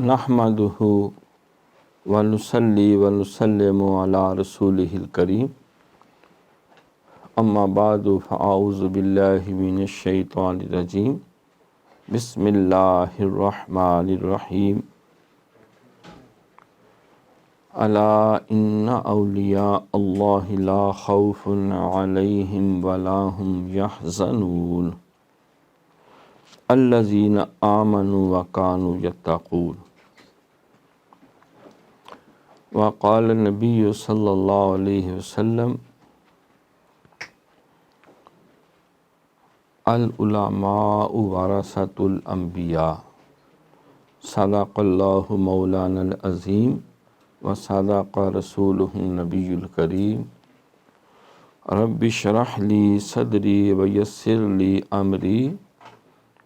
نحمدہ ونصلی ونسلم علی رسولہ الکریم اما بعد فاعوذ باللہ من الشیطان الرجیم بسم اللہ الرحمن الرحیم الا ان اولیاء اللہ لا خوف علیہم ولا هم یحزنون الذین آمنوا وکانوا یتقون وقال النبی صلی اللہ علیہ وسلم العلماء ورثۃ الانبیاء صدق اللہ مولانا العظیم وصدق رسولہ النبی الکریم رب اشرح لی صدری ویسر لی امری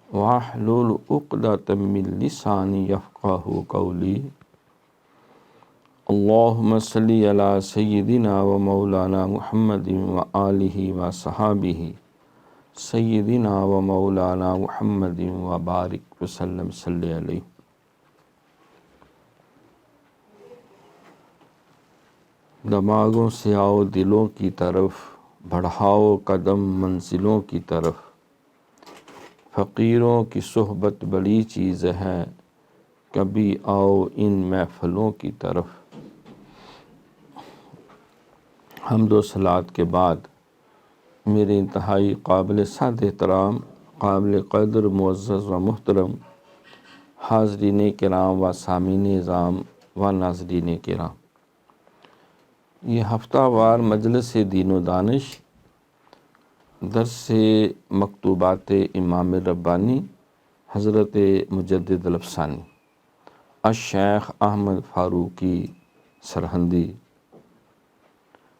واحلل عقدۃ من لسانی یفقہوا قولی اللہم صلی علی سیدنا و مولانا محمد و آلہ و صحابہ سیدنا و مولانا محمد و بارک وسلم صلی علیہ۔ دماغوں سے آؤ دلوں کی طرف، بڑھاؤ قدم منزلوں کی طرف، فقیروں کی صحبت بڑی چیز ہے، کبھی آؤ ان محفلوں کی طرف۔ حمد و صلوات کے بعد میرے انتہائی قابل صد احترام، قابل قدر، معزز و محترم حاضرین کرام و سامعین اعظام و ناظرین کرام، یہ ہفتہ وار مجلس دین و دانش درس مکتوبات امام ربانی حضرت مجدد الافسانی الشیخ احمد فاروقی سرہندی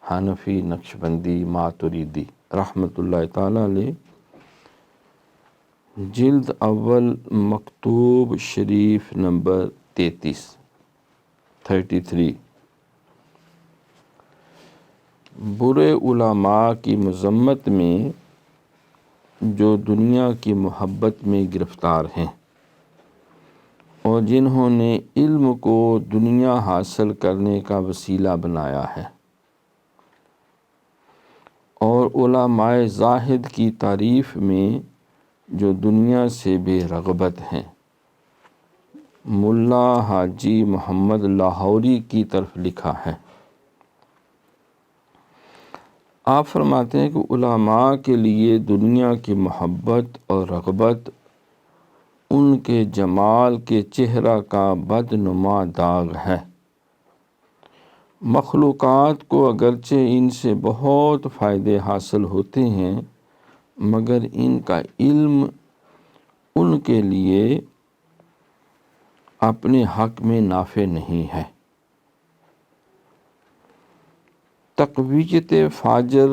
حنفی نقشبندی ماتریدی رحمۃ اللہ تعالی علیہ، جلد اول مکتوب شریف نمبر 33۔ برے علماء کی مذمت میں جو دنیا کی محبت میں گرفتار ہیں اور جنہوں نے علم کو دنیا حاصل کرنے کا وسیلہ بنایا ہے، اور علماء زاہد کی تعریف میں جو دنیا سے بے رغبت ہیں، ملا حاجی محمد لاہوری کی طرف لکھا ہے۔ آپ فرماتے ہیں کہ علماء کے لیے دنیا کی محبت اور رغبت ان کے جمال کے چہرہ کا بدنما داغ ہے۔ مخلوقات کو اگرچہ ان سے بہت فائدے حاصل ہوتے ہیں، مگر ان کا علم ان کے لیے اپنے حق میں نافع نہیں ہے۔ تقویت فاجر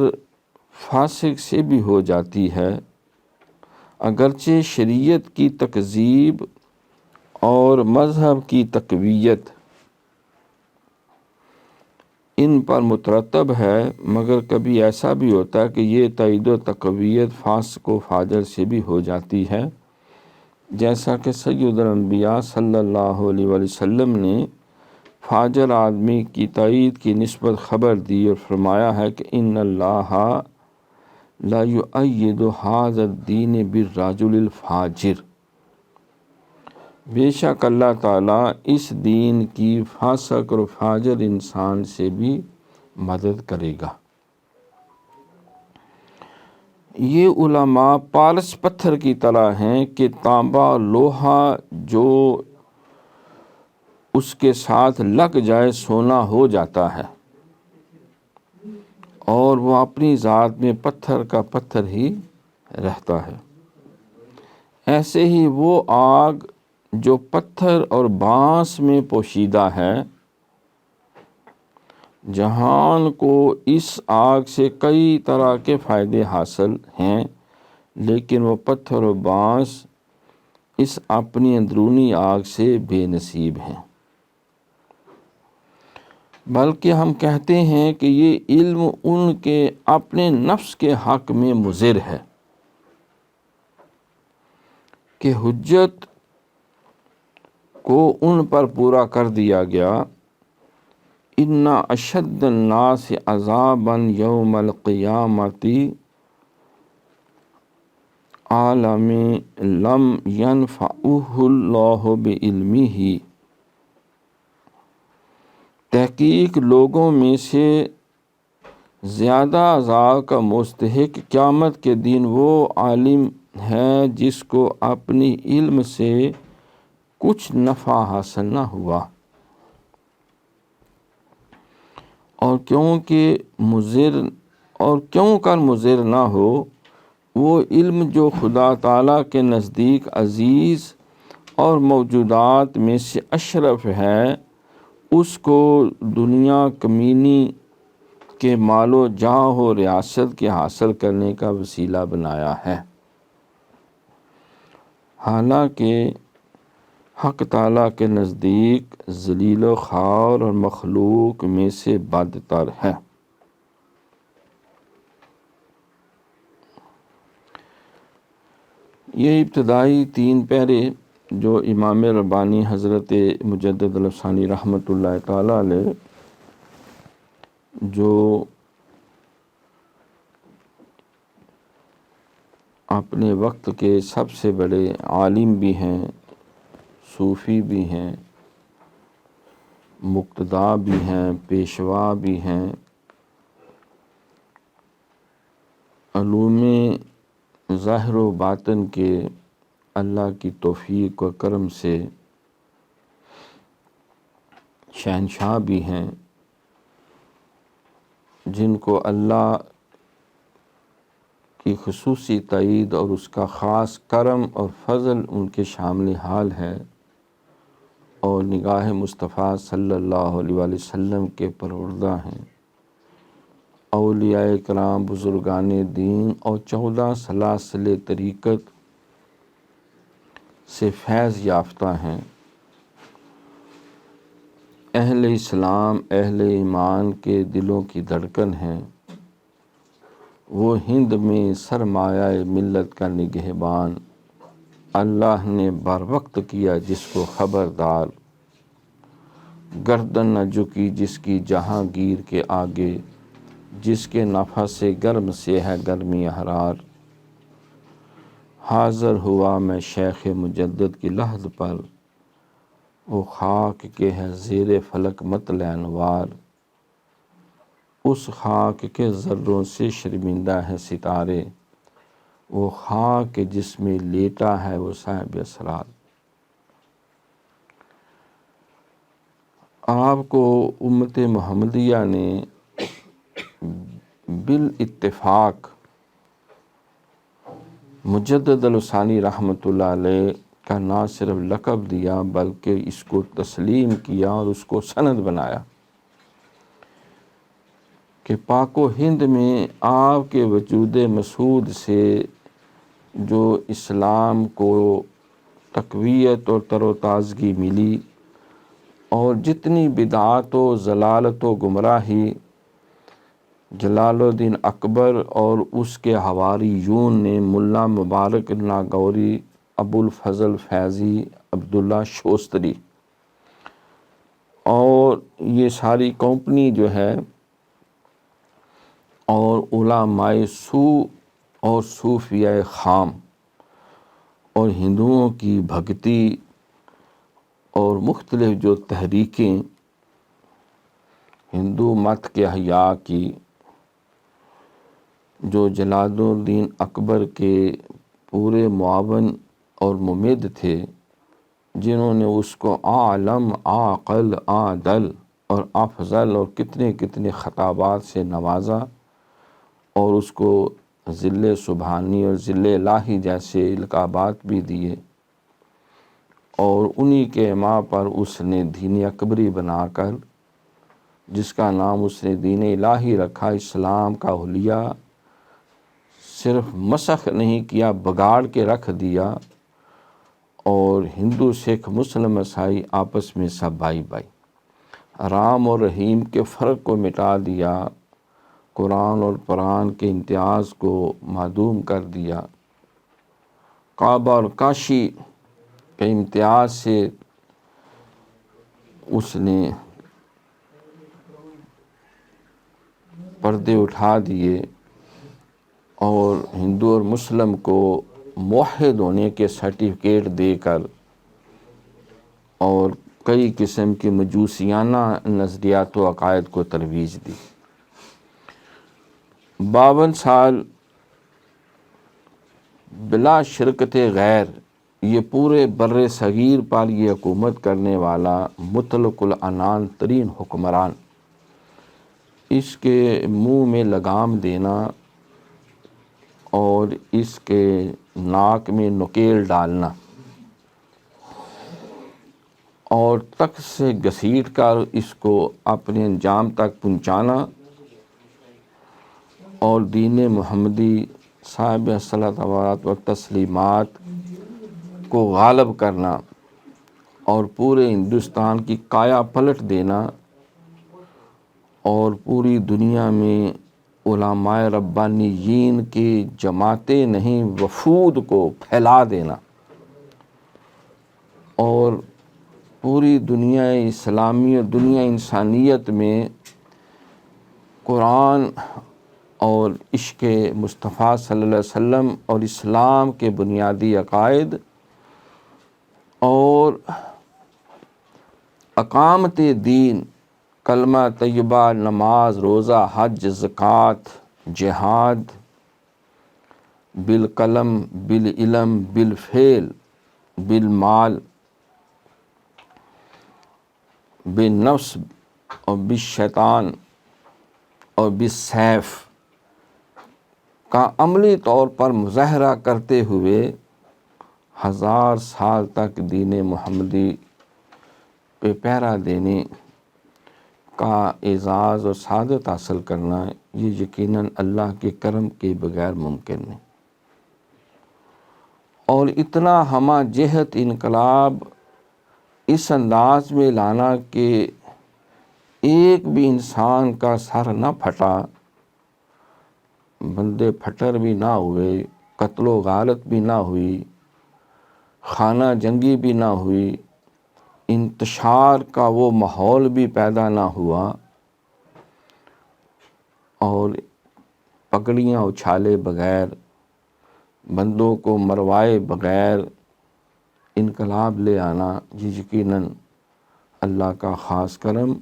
فاسق سے بھی ہو جاتی ہے، اگرچہ شریعت کی تکذیب اور مذہب کی تقویت ان پر مترتب ہے، مگر کبھی ایسا بھی ہوتا ہے کہ یہ تائید و تقویت فاسق و فاجر سے بھی ہو جاتی ہے، جیسا کہ سید الانبیاء صلی اللہ علیہ وسلم نے فاجر آدمی کی تائید کی نسبت خبر دی اور فرمایا ہے کہ ان اللہ لا یؤید ھذا الدین بالرجل الفاجر، بے شک اللہ تعالیٰ اس دین کی فاسق اور فاجر انسان سے بھی مدد کرے گا۔ یہ علماء پالس پتھر کی طرح ہیں کہ تانبا لوہا جو اس کے ساتھ لگ جائے سونا ہو جاتا ہے، اور وہ اپنی ذات میں پتھر کا پتھر ہی رہتا ہے۔ ایسے ہی وہ آگ جو پتھر اور بانس میں پوشیدہ ہے، جہان کو اس آگ سے کئی طرح کے فائدے حاصل ہیں، لیکن وہ پتھر و بانس اس اپنی اندرونی آگ سے بے نصیب ہیں۔ بلکہ ہم کہتے ہیں کہ یہ علم ان کے اپنے نفس کے حق میں مضر ہے کہ حجت کو ان پر پورا کر دیا گیا۔ ان اشد الناس عذابا یوم القیامت عالم لم ینفعہ اللہ بعلمہ، تحقیق لوگوں میں سے زیادہ عذاب کا مستحق قیامت کے دن وہ عالم ہے جس کو اپنی علم سے کچھ نفع حاصل نہ ہوا، اور کیوں کر مضر نہ ہو۔ وہ علم جو خدا تعالیٰ کے نزدیک عزیز اور موجودات میں سے اشرف ہے، اس کو دنیا کمینی کے مال و جاہ و ریاست کے حاصل کرنے کا وسیلہ بنایا ہے، حالانکہ حق تعالیٰ کے نزدیک ذلیل و خوار اور مخلوق میں سے بدتر ہے۔ یہ ابتدائی 3 پیرے جو امام ربانی حضرت مجدد الافسانی رحمۃ اللہ تعالیٰ علیہ، جو اپنے وقت کے سب سے بڑے عالم بھی ہیں، صوفی بھی ہیں، مقتدا بھی ہیں، پیشوا بھی ہیں، علوم ظاہر و باطن کے اللہ کی توفیق و کرم سے شہنشاہ بھی ہیں، جن کو اللہ کی خصوصی تائید اور اس کا خاص کرم اور فضل ان کے شامل حال ہے، اور نگاہ مصطفیٰ صلی اللہ علیہ وآلہ وسلم کے پروردہ ہیں، اولیاء کرام، بزرگان دین اور 14 سلاسل طریقت سے فیض یافتہ ہیں، اہل اسلام، اہل ایمان کے دلوں کی دھڑکن ہیں، وہ ہند میں سرمایہ ملت کا نگہبان، اللہ نے بر وقت کیا جس کو خبردار، گردن نہ جھکی جس کی جہانگیر کے آگے، جس کے نفس سے گرم سے ہے گرمی حرار، حاضر ہوا میں شیخ مجدد کی لحظ پر، وہ خاک کے ہے زیر فلک مطلع انوار، اس خاک کے ذروں سے شرمندہ ہے ستارے، وہ خاک جس میں لیٹا ہے وہ صاحب اسرار۔ آپ کو امت محمدیہ نے بالاتفاق مجدد الافسانی رحمۃ اللہ علیہ کا نہ صرف لقب دیا بلکہ اس کو تسلیم کیا اور اس کو سند بنایا کہ پاک و ہند میں آپ کے وجود مسعود سے جو اسلام کو تقویت اور تر و تازگی ملی، اور جتنی بدعات و ضلالت و گمراہی جلال الدین اکبر اور اس کے حواریون نے ملا مبارک ناگوری، ابو الفضل فیضی، عبداللہ شوستری اور یہ ساری کمپنی جو ہے، اور علماء سو اور صوفیاء خام اور ہندوؤں کی بھگتی اور مختلف جو تحریکیں ہندو مت کے احیاء کی، جو جلال الدین اکبر کے پورے معاون اور ممد تھے، جنہوں نے اس کو عالم، عاقل، عادل اور افضل اور کتنے کتنے خطابات سے نوازا، اور اس کو ذل سبحانی اور ذل الہی جیسے القابات بھی دیے، اور انہی کے ماں پر اس نے دین اکبری بنا کر، جس کا نام اس نے دین الہی رکھا، اسلام کا حلیہ صرف مسخ نہیں کیا، بگاڑ کے رکھ دیا، اور ہندو، سکھ، مسلم، عیسائی آپس میں سب بھائی بھائی، رام اور رحیم کے فرق کو مٹا دیا، قرآن اور قرآن کے امتیاز کو معدوم کر دیا، کعبہ اور کاشی کے امتیاز سے اس نے پردے اٹھا دیے اور ہندو اور مسلم کو موحد ہونے کے سرٹیفکیٹ دے کر اور کئی قسم کے مجوسیانہ نظریات و عقائد کو ترویج دی۔ 52 سال بلا شرکت غیر یہ پورے بر صغیر پر یہ حکومت کرنے والا مطلق العنان ترین حکمران، اس کے منہ میں لگام دینا اور اس کے ناک میں نکیل ڈالنا اور تخت سے گھسیٹ کر اس کو اپنے انجام تک پہنچانا اور دین محمدی صاحب صلاۃ و تسلیمات کو غالب کرنا اور پورے ہندوستان کی کایا پلٹ دینا اور پوری دنیا میں علماء ربانیین کی جماعتیں نہیں وفود کو پھیلا دینا اور پوری دنیا اسلامی اور دنیا انسانیت میں قرآن اور عشق مصطفیٰ صلی اللہ علیہ وسلم اور اسلام کے بنیادی عقائد اور اقامت دین، کلمہ طیبہ، نماز، روزہ، حج، زکوٰۃ، جہاد، بالقلم، بالعلم، بالفعل، بالمال، بالنفس اور بالشیطان اور بالسیف کا عملی طور پر مظاہرہ کرتے ہوئے 1000 سال تک دین محمدی پہ پہرا دینے کا اعزاز اور سعادت حاصل کرنا، یہ یقیناً اللہ کے کرم کے بغیر ممکن نہیں۔ اور اتنا ہمہ جہت انقلاب اس انداز میں لانا کہ ایک بھی انسان کا سر نہ پھٹا، بندے پھٹر بھی نہ ہوئے، قتل و غارت بھی نہ ہوئی، خانہ جنگی بھی نہ ہوئی، انتشار کا وہ ماحول بھی پیدا نہ ہوا اور پگڑیاں اچھالے بغیر، بندوں کو مروائے بغیر انقلاب لے آنا، یہ یقیناً اللہ کا خاص کرم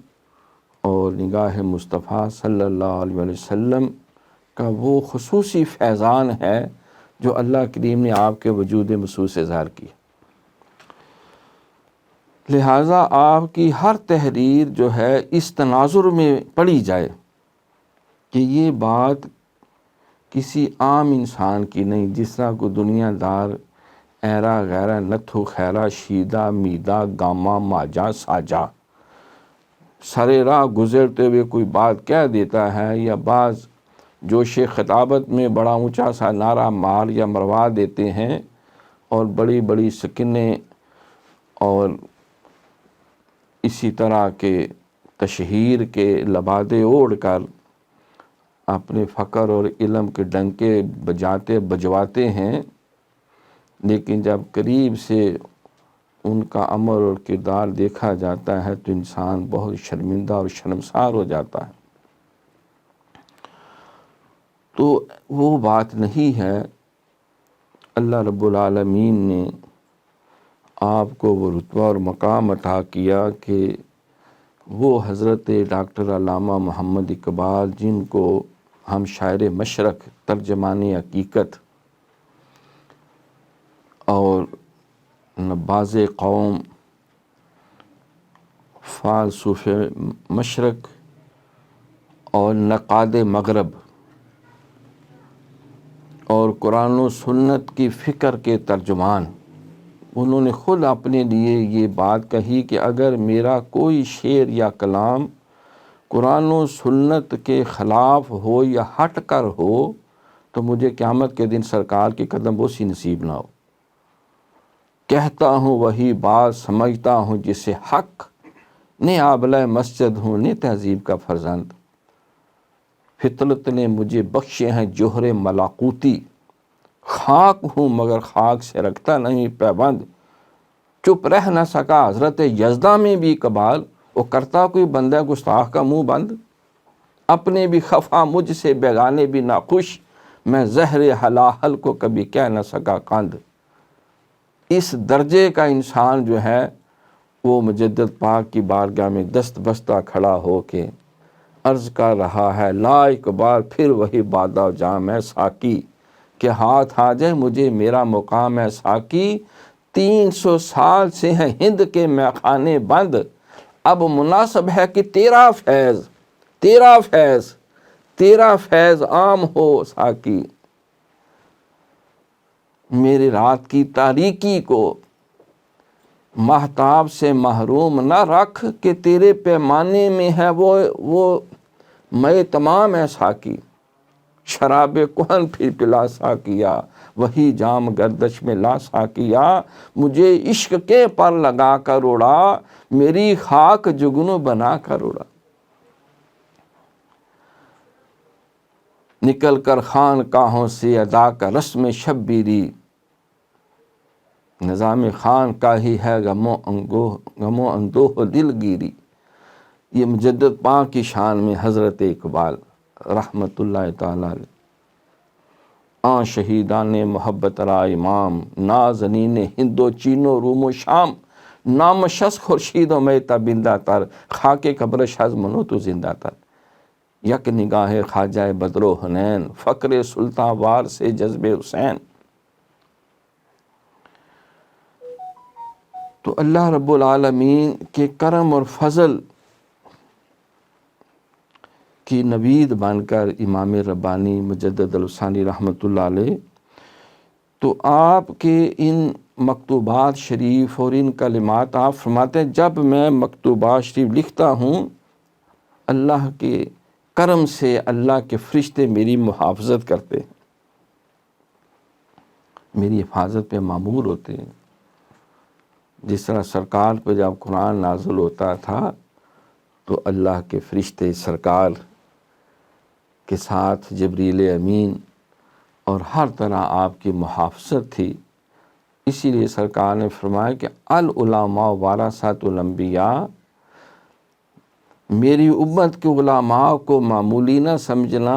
اور نگاہ مصطفیٰ صلی اللہ علیہ وسلم کا وہ خصوصی فیضان ہے جو اللہ کریم نے آپ کے وجود مخصوص سے ظاہر کی۔ لہٰذا آپ کی ہر تحریر جو ہے اس تناظر میں پڑھی جائے کہ یہ بات کسی عام انسان کی نہیں، جس طرح کو دنیا دار ایرا غیرہ نتھو خیرہ شیدہ میدہ گاما ماجا ساجا سرے راہ گزرتے ہوئے کوئی بات کہہ دیتا ہے یا بعض جوش خطابت میں بڑا اونچا سا نعرہ مار یا مروا دیتے ہیں اور بڑی بڑی سکینیں اور اسی طرح کے تشہیر کے لبادے اوڑھ کر اپنے فقر اور علم کے ڈنکے بجواتے ہیں، لیکن جب قریب سے ان کا عمل اور کردار دیکھا جاتا ہے تو انسان بہت شرمندہ اور شرمسار ہو جاتا ہے۔ تو وہ بات نہیں ہے۔ اللہ رب العالمین نے آپ کو وہ رتبہ اور مقام عطا کیا کہ وہ حضرت ڈاکٹر علامہ محمد اقبال، جن کو ہم شاعر مشرق، ترجمان حقیقت اور نباز قوم، فالسوف مشرق اور نقاد مغرب اور قرآن و سنت کی فکر کے ترجمان، انہوں نے خود اپنے لیے یہ بات کہی کہ اگر میرا کوئی شعر یا کلام قرآن و سنت کے خلاف ہو یا ہٹ کر ہو تو مجھے قیامت کے دن سرکار کے قدم بوسی نصیب نہ ہو۔ کہتا ہوں وہی بات، سمجھتا ہوں جسے حق، نے آبلہ مسجد ہوں نے تہذیب کا فرزند، فطرت نے مجھے بخشے ہیں جوہر ملاقوتی، خاک ہوں مگر خاک سے رکھتا نہیں پیوند، چپ رہ نہ سکا حضرت یزدہ میں بھی اقبال، وہ کرتا کوئی بندہ گستاخ کا منہ بند، اپنے بھی خفا مجھ سے بیگانے بھی ناخوش، میں زہر حلاحل کو کبھی کہہ نہ سکا قند۔ اس درجے کا انسان جو ہے وہ مجدد پاک کی بارگاہ میں دست بستہ کھڑا ہو کے عرض کر رہا ہے، لا اقبال پھر وہی بادہ جام ہے ساقی، کہ ہاتھ آ جائے مجھے میرا مقام ہے ساقی، 300 سال سے ہیں ہند کے میخانے بند، اب مناسب ہے کہ تیرا فیض تیرا فیض تیرا فیض عام ہو ساقی، میری رات کی تاریکی کو مہتاب سے محروم نہ رکھ، کہ تیرے پیمانے میں ہے وہ میں تمام ہے ساقی، شراب کہن پھر پلا ساقیا، وہی جام گردش میں لا ساقیا، مجھے عشق کے پر لگا کر اڑا، میری خاک جگنو بنا کر اڑا، نکل کر خانقاہوں سے ادا کا رسم شبیری، نظام خان کا ہی ہے غم و اندوہ دل گیری۔ یہ مجدد پاک کی شان میں حضرت اقبال رحمت اللہ تعالی علیہ، آن شہیدان محبت را امام، نازنین ہند و چین و روم و شام، نام شس خورشید و میں تابندہ تر، خاک قبرش از منو تو زندہ تر، یک نگاہ خواجہ بدر و حنین، فقر سلطان وار سے جذب حسین۔ تو اللہ رب العالمین کے کرم اور فضل کی نوید بن کر امام ربانی مجدد الثانی رحمۃ اللہ علیہ، تو آپ کے ان مکتوبات شریف اور ان کلمات آپ فرماتے ہیں، جب میں مکتوبات شریف لکھتا ہوں اللہ کے کرم سے اللہ کے فرشتے میری محافظت کرتے ہیں، میری حفاظت پہ مامور ہوتے ہیں۔ جس طرح سرکار پہ جب قرآن نازل ہوتا تھا تو اللہ کے فرشتے سرکار کے ساتھ جبریل امین اور ہر طرح آپ کی محافظت تھی، اسی لیے سرکار نے فرمایا کہ العلماء ورثۃ الانبیاء، میری امت کے علماء کو معمولی نہ سمجھنا،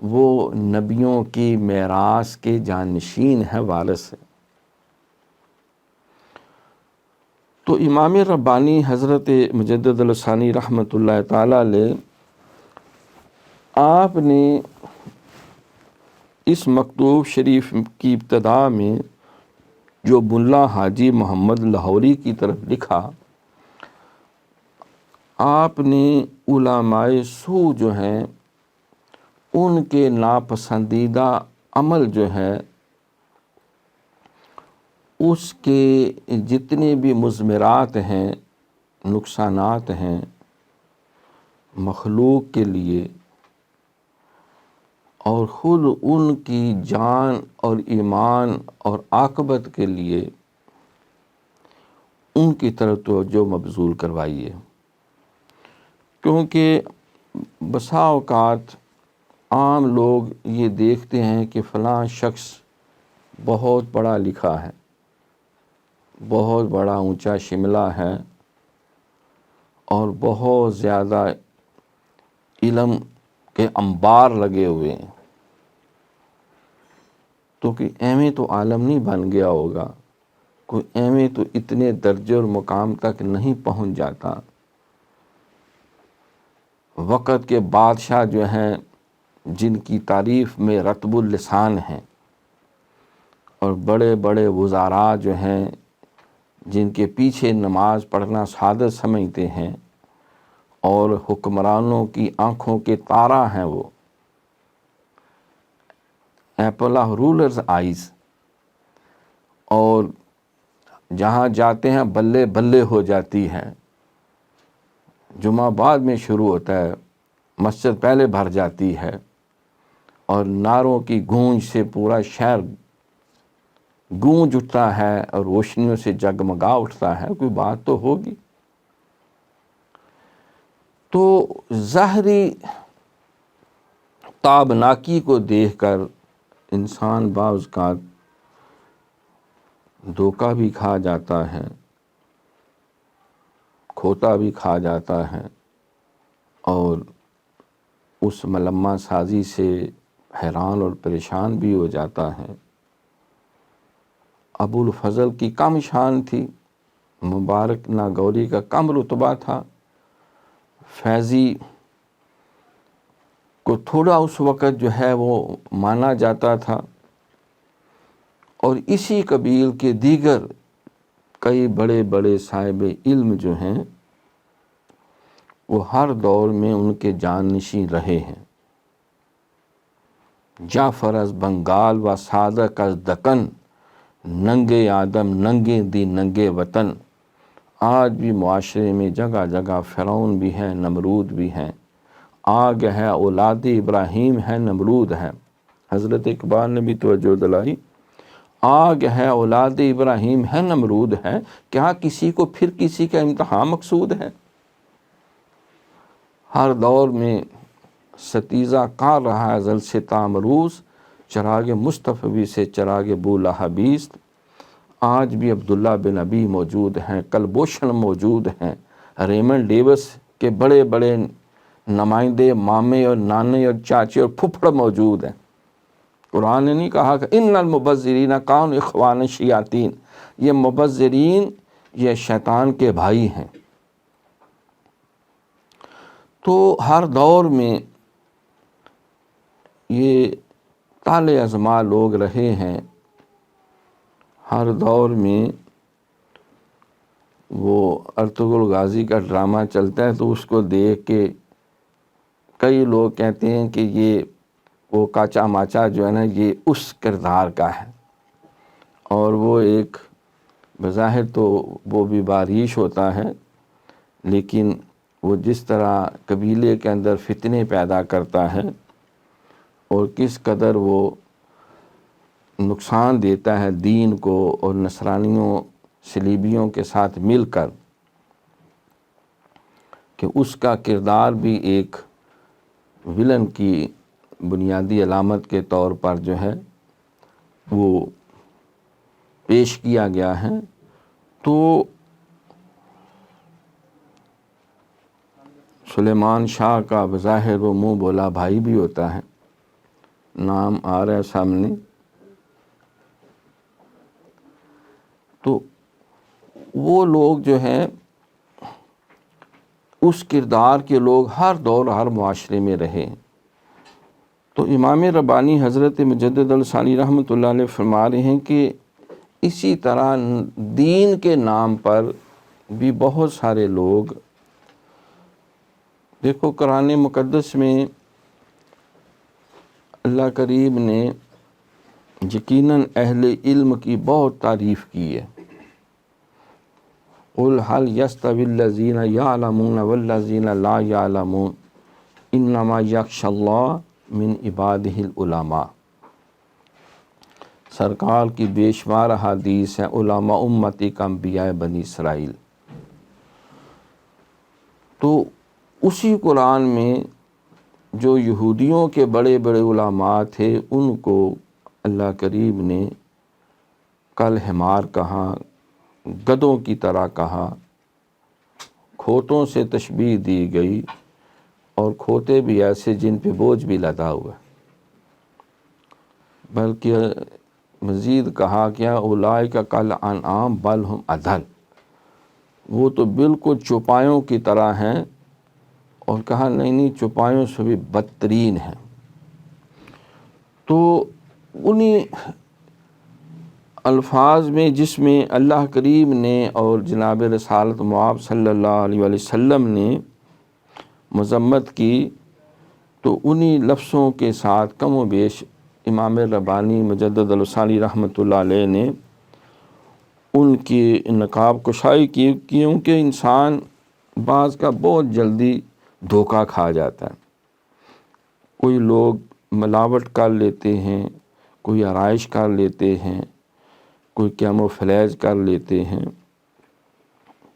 وہ نبیوں کی میراث کے جانشین ہے، وارث ہے۔ تو امام ربانی حضرت مجدد الثانی رحمۃ اللہ تعالی علیہ، آپ نے اس مکتوب شریف کی ابتدا میں جو ملا حاجی محمد لاہوری کی طرف لکھا، آپ نے علماء سو جو ہیں ان کے ناپسندیدہ عمل جو ہے اس کے جتنے بھی مضمرات ہیں، نقصانات ہیں مخلوق کے لیے اور خود ان کی جان اور ایمان اور عاقبت کے لیے، ان کی طرف توجہ مبذول کروائیے، کیونکہ بسا اوقات عام لوگ یہ دیکھتے ہیں کہ فلاں شخص بہت پڑھا لکھا ہے، بہت بڑا اونچا شملہ ہے اور بہت زیادہ علم کے انبار لگے ہوئے ہیں، تو کہ ایویں تو عالم نہیں بن گیا ہوگا، کوئی ایویں تو اتنے درجے اور مقام تک نہیں پہنچ جاتا۔ وقت کے بادشاہ جو ہیں جن کی تعریف میں رطب اللسان ہیں، اور بڑے بڑے وزراء جو ہیں جن کے پیچھے نماز پڑھنا سعادت سمجھتے ہیں، اور حکمرانوں کی آنکھوں کے تارہ ہیں، وہ ایپل آف رولرز آئیز، اور جہاں جاتے ہیں بلے بلے ہو جاتی ہے، جمعہ بعد میں شروع ہوتا ہے، مسجد پہلے بھر جاتی ہے، اور نعروں کی گونج سے پورا شہر گونج اٹھتا ہے اور روشنیوں سے جگمگا اٹھتا ہے، کوئی بات تو ہوگی۔ تو ظاہری تابناکی کو دیکھ کر انسان بعض اوقات دھوکہ بھی کھا جاتا ہے، کھوتا بھی کھا جاتا ہے، اور اس ملمہ سازی سے حیران اور پریشان بھی ہو جاتا ہے۔ ابو الفضل کی کم شان تھی، مبارک ناگوری کا کم رتبہ تھا، فیضی کو تھوڑا اس وقت جو ہے وہ مانا جاتا تھا، اور اسی قبیل کے دیگر کئی بڑے بڑے صاحب علم جو ہیں وہ ہر دور میں ان کے جانشین رہے ہیں۔ جعفر از بنگال و صادق از دکن، ننگے آدم ننگے دی ننگے وطن۔ آج بھی معاشرے میں جگہ جگہ فرعون بھی ہیں، نمرود بھی ہیں، آگ ہے اولاد ابراہیم ہے، نمرود ہے۔ حضرت اقبال نے بھی توجہ دلائی، آگ ہے اولاد ابراہیم ہے، نمرود ہے، کیا کسی کو پھر کسی کا امتحان مقصود ہے؟ ہر دور میں ستیزہ کار رہا ہے ازل سے تامروز، چراغ مصطفی سے چراغ بولہبیست۔ آج بھی عبداللہ بن ابی موجود ہیں، کلبوشن موجود ہیں، ریمنڈ ڈیوس کے بڑے بڑے نمائندے مامے اور نانے اور چاچے اور پھپھڑ موجود ہیں۔ قرآن نے نہیں کہا کہ ان المبذرین کانوا اخوان الشیاطین، یہ مبذرین یہ شیطان کے بھائی ہیں۔ تو ہر دور میں یہ طالع ازما لوگ رہے ہیں، ہر دور میں وہ ارطغرل غازی کا ڈرامہ چلتا ہے تو اس کو دیکھ کے کئی لوگ کہتے ہیں کہ یہ وہ کاچا ماچا جو ہے نا یہ اس کردار کا ہے، اور وہ ایک بظاہر تو وہ بھی باریش ہوتا ہے، لیکن وہ جس طرح قبیلے کے اندر فتنے پیدا کرتا ہے اور کس قدر وہ نقصان دیتا ہے دین کو، اور نصرانیوں صلیبیوں کے ساتھ مل کر، کہ اس کا کردار بھی ایک ولن کی بنیادی علامت کے طور پر جو ہے وہ پیش کیا گیا ہے۔ تو سلیمان شاہ کا بظاہر وہ منہ بولا بھائی بھی ہوتا ہے، نام آ رہا ہے سامنے، تو وہ لوگ جو ہیں اس کردار کے لوگ ہر دور ہر معاشرے میں رہے۔ تو امام ربانی حضرت مجدد الثانی رحمۃ اللہ علیہ فرما رہے ہیں کہ اسی طرح دین کے نام پر بھی بہت سارے لوگ، دیکھو قرآن مقدس میں اللہ کریم نے یقیناً اہل علم کی بہت تعریف کی ہے۔ قُلْ هَلْ يَسْتَوِي الَّذِينَ يَعْلَمُونَ وَالَّذِينَ لَا يَعْلَمُونَ إِنَّمَا يَخْشَى اللَّهَ مِنْ عِبَادِهِ الْعُلَمَاء۔ سرکار کی بے شمار حدیث ہیں، علماء امتی کا انبیاء بنی اسرائیل۔ تو اسی قرآن میں جو یہودیوں کے بڑے بڑے علماء تھے ان کو اللہ کریم نے کل حمار کہا، گدھوں کی طرح کہا، کھوتوں سے تشبیہ دی گئی، اور کھوتے بھی ایسے جن پہ بوجھ بھی لدا ہوا، بلکہ مزید کہا کیا اولئک کالانعام بل ہم اضل، وہ تو بالکل چوپایوں کی طرح ہیں، اور کہا نہیں چوپایوں سے بھی بدترین ہیں۔ تو انہی الفاظ میں جس میں اللہ کریم نے اور جناب رسالت مآب صلی اللہ علیہ وسلم نے مذمت کی، تو انہی لفظوں کے ساتھ کم و بیش امام ربانی مجدد الثانی رحمۃ اللہ علیہ نے ان کی نقاب کشائی کی، کیونکہ انسان بعض کا بہت جلدی دھوکہ کھا جاتا ہے۔ کوئی لوگ ملاوٹ کر لیتے ہیں، کوئی آرائش کر لیتے ہیں، کوئی کیموفلیج کر لیتے ہیں۔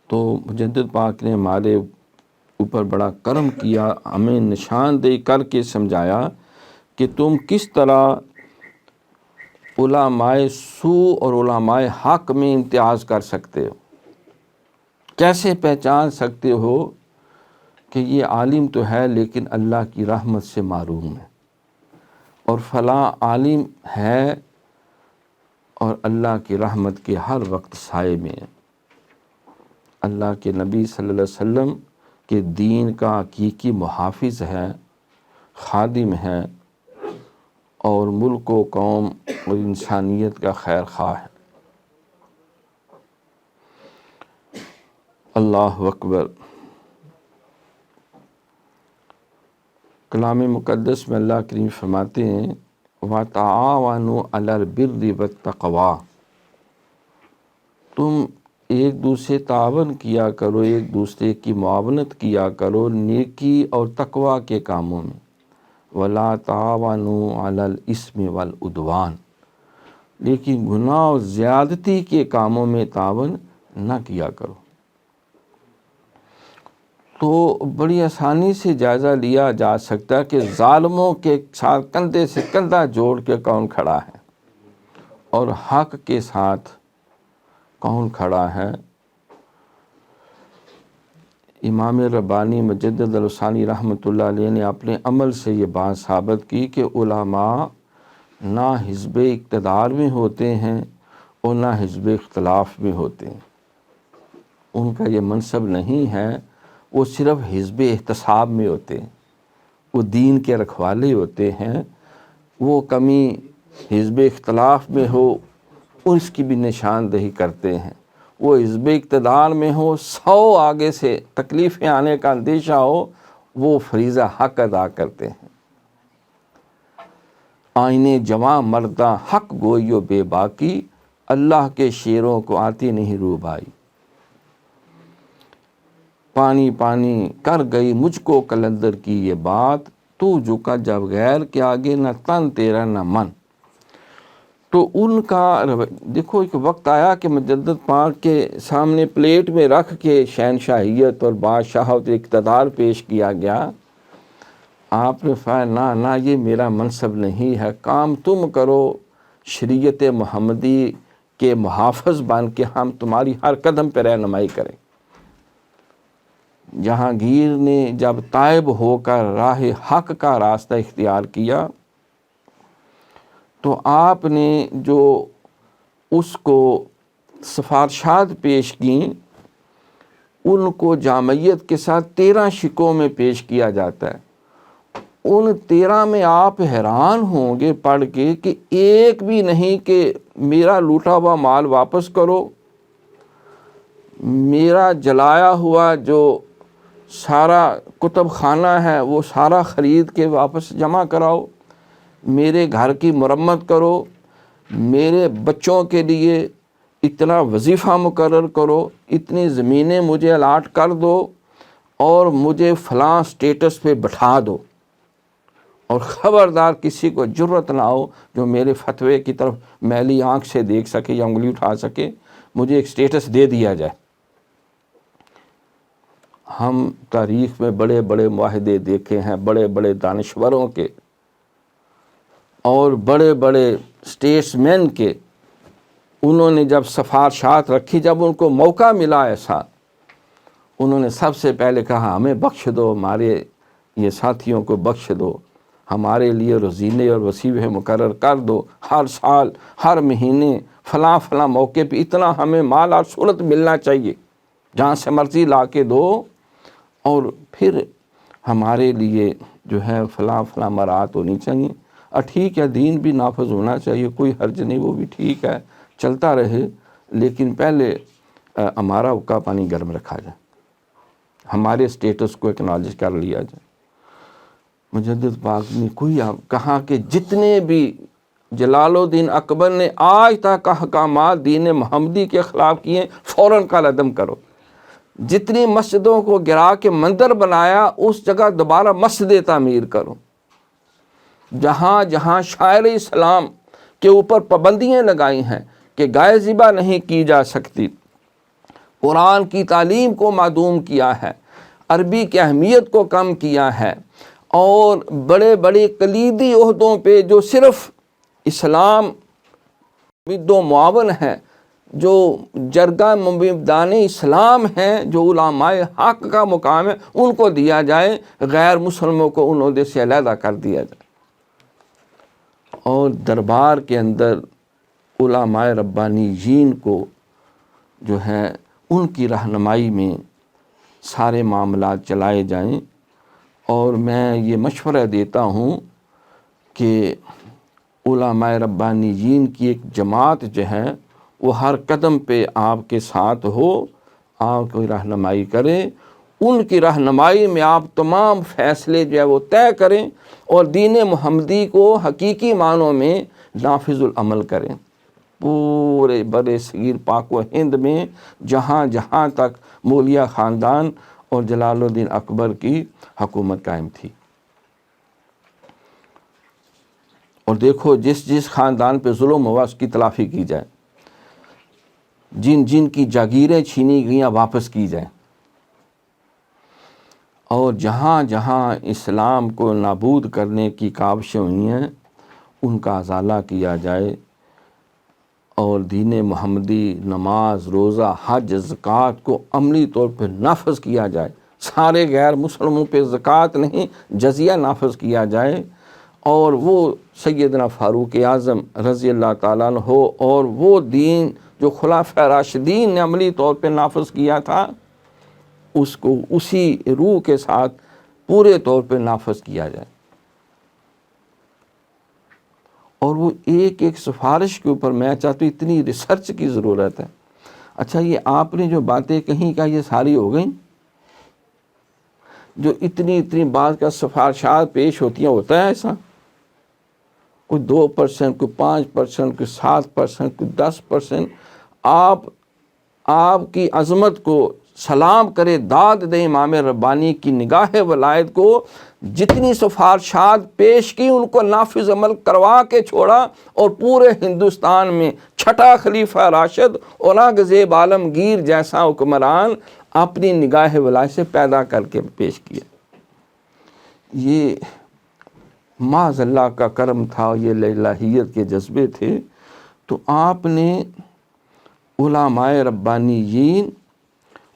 تو مجدد پاک نے ہمارے اوپر بڑا کرم کیا، ہمیں نشاندہی کر کے سمجھایا کہ تم کس طرح علماء سو اور علماء حق میں امتیاز کر سکتے ہو؟ کیسے پہچان سکتے ہو کہ یہ عالم تو ہے لیکن اللہ کی رحمت سے محروم ہے، اور فلاں عالم ہے اور اللہ کی رحمت کے ہر وقت سائے میں ہے؟ اللہ کے نبی صلی اللہ علیہ وسلم کے دین کا حقیقی محافظ ہے، خادم ہے، اور ملک و قوم اور انسانیت کا خیر خواہ ہے۔ اللہ اکبر۔ کلام مقدس میں اللہ کریم فرماتے ہیں وَتَعَاوَنُوا عَلَى الْبِرِّ وَالتَّقْوَىٰ، تم ایک دوسرے تعاون کیا کرو، ایک دوسرے کی معاونت کیا کرو نیکی اور تقوی کے کاموں میں۔ وَلَا تَعَاوَنُوا عَلَى الْإِثْمِ وَالْعُدْوَانِ، لیکن گناہ اور زیادتی کے کاموں میں تعاون نہ کیا کرو۔ تو بڑی آسانی سے جائزہ لیا جا سکتا ہے کہ ظالموں کے ساتھ کندھے سے کندھا جوڑ کے کون کھڑا ہے اور حق کے ساتھ کون کھڑا ہے۔ امام ربانی مجدد الثانی رحمۃ اللہ علیہ نے اپنے عمل سے یہ بات ثابت کی کہ علماء نہ حزب اقتدار میں ہوتے ہیں اور نہ حزب اختلاف میں ہوتے ہیں، ان کا یہ منصب نہیں ہے، وہ صرف حزب احتساب میں ہوتے ہیں، وہ دین کے رکھوالے ہوتے ہیں۔ وہ کمی حزب اختلاف میں ہو اس کی بھی نشاندہی کرتے ہیں، وہ حزب اقتدار میں ہو 100 آگے سے تکلیفیں آنے کا اندیشہ ہو، وہ فریضہ حق ادا کرتے ہیں۔ آئینے جواں مردہ حق گوئیو بے باکی، اللہ کے شیروں کو آتی نہیں روبائی۔ پانی پانی کر گئی مجھ کو کلندر کی یہ بات، تو جھکا جب غیر کے آگے نہ تن تیرا نہ من۔ تو ان کا دیکھو ایک وقت آیا کہ مجدد پاک کے سامنے پلیٹ میں رکھ کے شہنشاہیت اور بادشاہت اقتدار پیش کیا گیا، آپ نے فرمایا نہ یہ میرا منصب نہیں ہے، کام تم کرو، شریعت محمدی کے محافظ بن کے ہم تمہاری ہر قدم پہ رہنمائی کریں۔ جہانگیر نے جب تائب ہو کر راہ حق کا راستہ اختیار کیا تو آپ نے جو اس کو سفارشات پیش کیں ان کو جامعیت کے ساتھ 13 شکوں میں پیش کیا جاتا ہے۔ ان 13 میں آپ حیران ہوں گے پڑھ کے کہ ایک بھی نہیں کہ میرا لوٹا ہوا مال واپس کرو، میرا جلایا ہوا جو سارا کتب خانہ ہے وہ سارا خرید کے واپس جمع کراؤ، میرے گھر کی مرمت کرو، میرے بچوں کے لیے اتنا وظیفہ مقرر کرو، اتنی زمینیں مجھے الاٹ کر دو اور مجھے فلاں سٹیٹس پہ بٹھا دو، اور خبردار کسی کو جرت نہ ہو جو میرے فتوے کی طرف میلی آنکھ سے دیکھ سکے یا انگلی اٹھا سکے، مجھے ایک سٹیٹس دے دیا جائے۔ ہم تاریخ میں بڑے بڑے معاہدے دیکھے ہیں بڑے بڑے دانشوروں کے اور بڑے بڑے اسٹیٹس مین کے، انہوں نے جب سفارشات رکھی، جب ان کو موقع ملا ایسا، انہوں نے سب سے پہلے کہا ہمیں بخش دو، ہمارے یہ ساتھیوں کو بخش دو، ہمارے لیے روزینے اور وظیفے مقرر کر دو، ہر سال ہر مہینے فلاں فلاں موقع پہ اتنا ہمیں مال اور سہولت ملنا چاہیے، جہاں سے مرضی لا کے دو، اور پھر ہمارے لیے جو ہے فلاں فلاں مراعات ہونی چاہیے۔ ٹھیک ہے دین بھی نافذ ہونا چاہیے، کوئی حرج نہیں، وہ بھی ٹھیک ہے چلتا رہے، لیکن پہلے ہمارا حقہ پانی گرم رکھا جائے، ہمارے سٹیٹس کو اکنالج کر لیا جائے۔ مجدد پاک نے کوئی کہا کہ جتنے بھی جلال الدین اکبر نے آج تک احکامات دین محمدی کے خلاف کیے فوراً کل عدم کرو، جتنی مسجدوں کو گرا کے مندر بنایا اس جگہ دوبارہ مسجد تعمیر کرو، جہاں جہاں شاعر اسلام کے اوپر پابندیاں لگائی ہیں کہ گائے ذبح نہیں کی جا سکتی، قرآن کی تعلیم کو معدوم کیا ہے، عربی کی اہمیت کو کم کیا ہے، اور بڑے بڑے کلیدی عہدوں پہ جو صرف اسلام بھی دو معاون ہیں جو جرگہ مبدان اسلام ہیں، جو علماء حق کا مقام ہے، ان کو دیا جائے، غیر مسلموں کو ان عہدے سے علیحدہ کر دیا جائے۔ اور دربار کے اندر علماء ربانیین کو جو ہے ان کی رہنمائی میں سارے معاملات چلائے جائیں۔ اور میں یہ مشورہ دیتا ہوں کہ علماء ربانیین کی ایک جماعت جو ہے وہ ہر قدم پہ آپ کے ساتھ ہو، آپ کی رہنمائی کریں، ان کی رہنمائی میں آپ تمام فیصلے جو ہے وہ طے کریں اور دین محمدی کو حقیقی معنوں میں نافذ العمل کریں۔ پورے برِ صغیر پاک و ہند میں جہاں جہاں تک مغلیہ خاندان اور جلال الدین اکبر کی حکومت قائم تھی، اور دیکھو جس جس خاندان پہ ظلم ہوا اس کی تلافی کی جائے، جن جن کی جاگیریں چھینی گئیں واپس کی جائیں، اور جہاں جہاں اسلام کو نابود کرنے کی کاوشیں ہوئی ہیں ان کا ازالہ کیا جائے، اور دین محمدی نماز، روزہ، حج، زکوٰۃ کو عملی طور پہ نافذ کیا جائے۔ سارے غیر مسلموں پہ زکوٰۃ نہیں، جزیہ نافذ کیا جائے، اور وہ سیدنا فاروق اعظم رضی اللہ تعالیٰ عنہ اور وہ دین جو خلفائے راشدین نے عملی طور پہ نافذ کیا تھا اس کو اسی روح کے ساتھ پورے طور پہ نافذ کیا جائے۔ اور وہ ایک ایک سفارش کے اوپر میں چاہتا ہوں اتنی ریسرچ کی ضرورت ہے۔ اچھا، یہ آپ نے جو باتیں کہیں کا یہ ساری ہو گئیں؟ جو اتنی بات کا سفارشات پیش ہوتی ہیں، ہوتا ہے ایسا؟ کوئی 2%، کوئی 5%، کوئی 7%، کوئی 10%۔ آپ کی عظمت کو سلام کرے، داد دے امام ربانی کی نگاہ ولایت کو، جتنی سفارشات پیش کی ان کو نافذ عمل کروا کے چھوڑا، اور پورے ہندوستان میں چھٹا خلیفہ راشد اورنگزیب عالمگیر جیسا حکمران اپنی نگاہ ولایت سے پیدا کر کے پیش کیا۔ یہ معاذ اللہ کا کرم تھا، یہ الہیت کے جذبے تھے۔ تو آپ نے علماء ربانیین،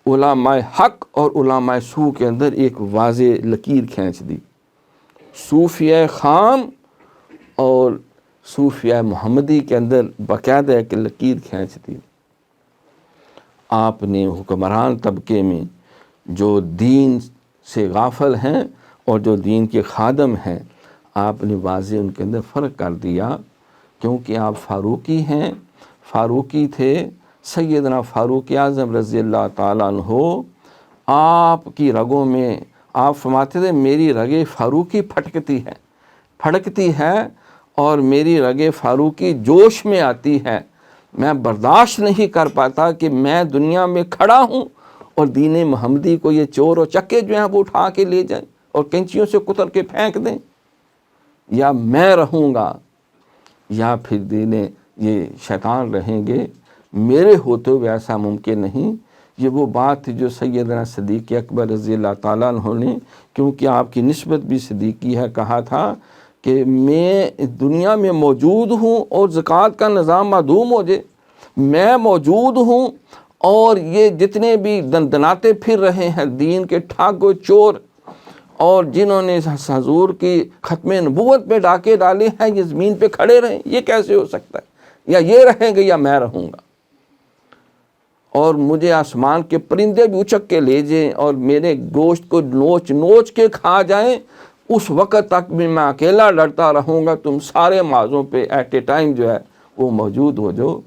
علماء حق اور علماء سو کے اندر ایک واضح لکیر کھینچ دی۔ صوفیہ خام اور صوفیہ محمدی کے اندر باقاعدہ ایک لکیر کھینچ دی۔ آپ نے حکمران طبقے میں جو دین سے غافل ہیں اور جو دین کے خادم ہیں، آپ نے واضح ان کے اندر فرق کر دیا، کیونکہ آپ فاروقی ہیں، فاروقی تھے۔ سیدنا فاروق اعظم رضی اللہ تعالیٰ عنہ آپ کی رگوں میں، آپ فرماتے تھے میری رگیں فاروقی پھٹکتی ہے اور میری رگیں فاروقی جوش میں آتی ہے۔ میں برداشت نہیں کر پاتا کہ میں دنیا میں کھڑا ہوں اور دین محمدی کو یہ چور و چکے جو ہیں وہ اٹھا کے لے جائیں اور کینچیوں سے کتر کے پھینک دیں، یا میں رہوں گا یا پھر یہ شیطان رہیں گے۔ میرے ہوتے ہوئے ایسا ممکن نہیں۔ یہ وہ بات تھی جو سیدنا صدیق اکبر رضی اللہ تعالیٰ عنہ نے، کیونکہ آپ کی نسبت بھی صدیقی ہے، کہا تھا کہ میں دنیا میں موجود ہوں اور زکوٰۃ کا نظام معدوم ہو جائے، میں موجود ہوں اور یہ جتنے بھی دندناتے پھر رہے ہیں دین کے ٹھگ و چور، اور جنہوں نے حضور کی ختم نبوت پہ ڈاکے ڈالے ہیں، یہ زمین پہ کھڑے رہیں، یہ کیسے ہو سکتا ہے؟ یا یہ رہیں گے یا میں رہوں گا، اور مجھے آسمان کے پرندے بھی اچک کے لے جائیں اور میرے گوشت کو نوچ نوچ کے کھا جائیں، اس وقت تک بھی میں اکیلا لڑتا رہوں گا، تم سارے معاذوں پہ ایٹ اے ٹائم جو ہے وہ موجود ہو جو۔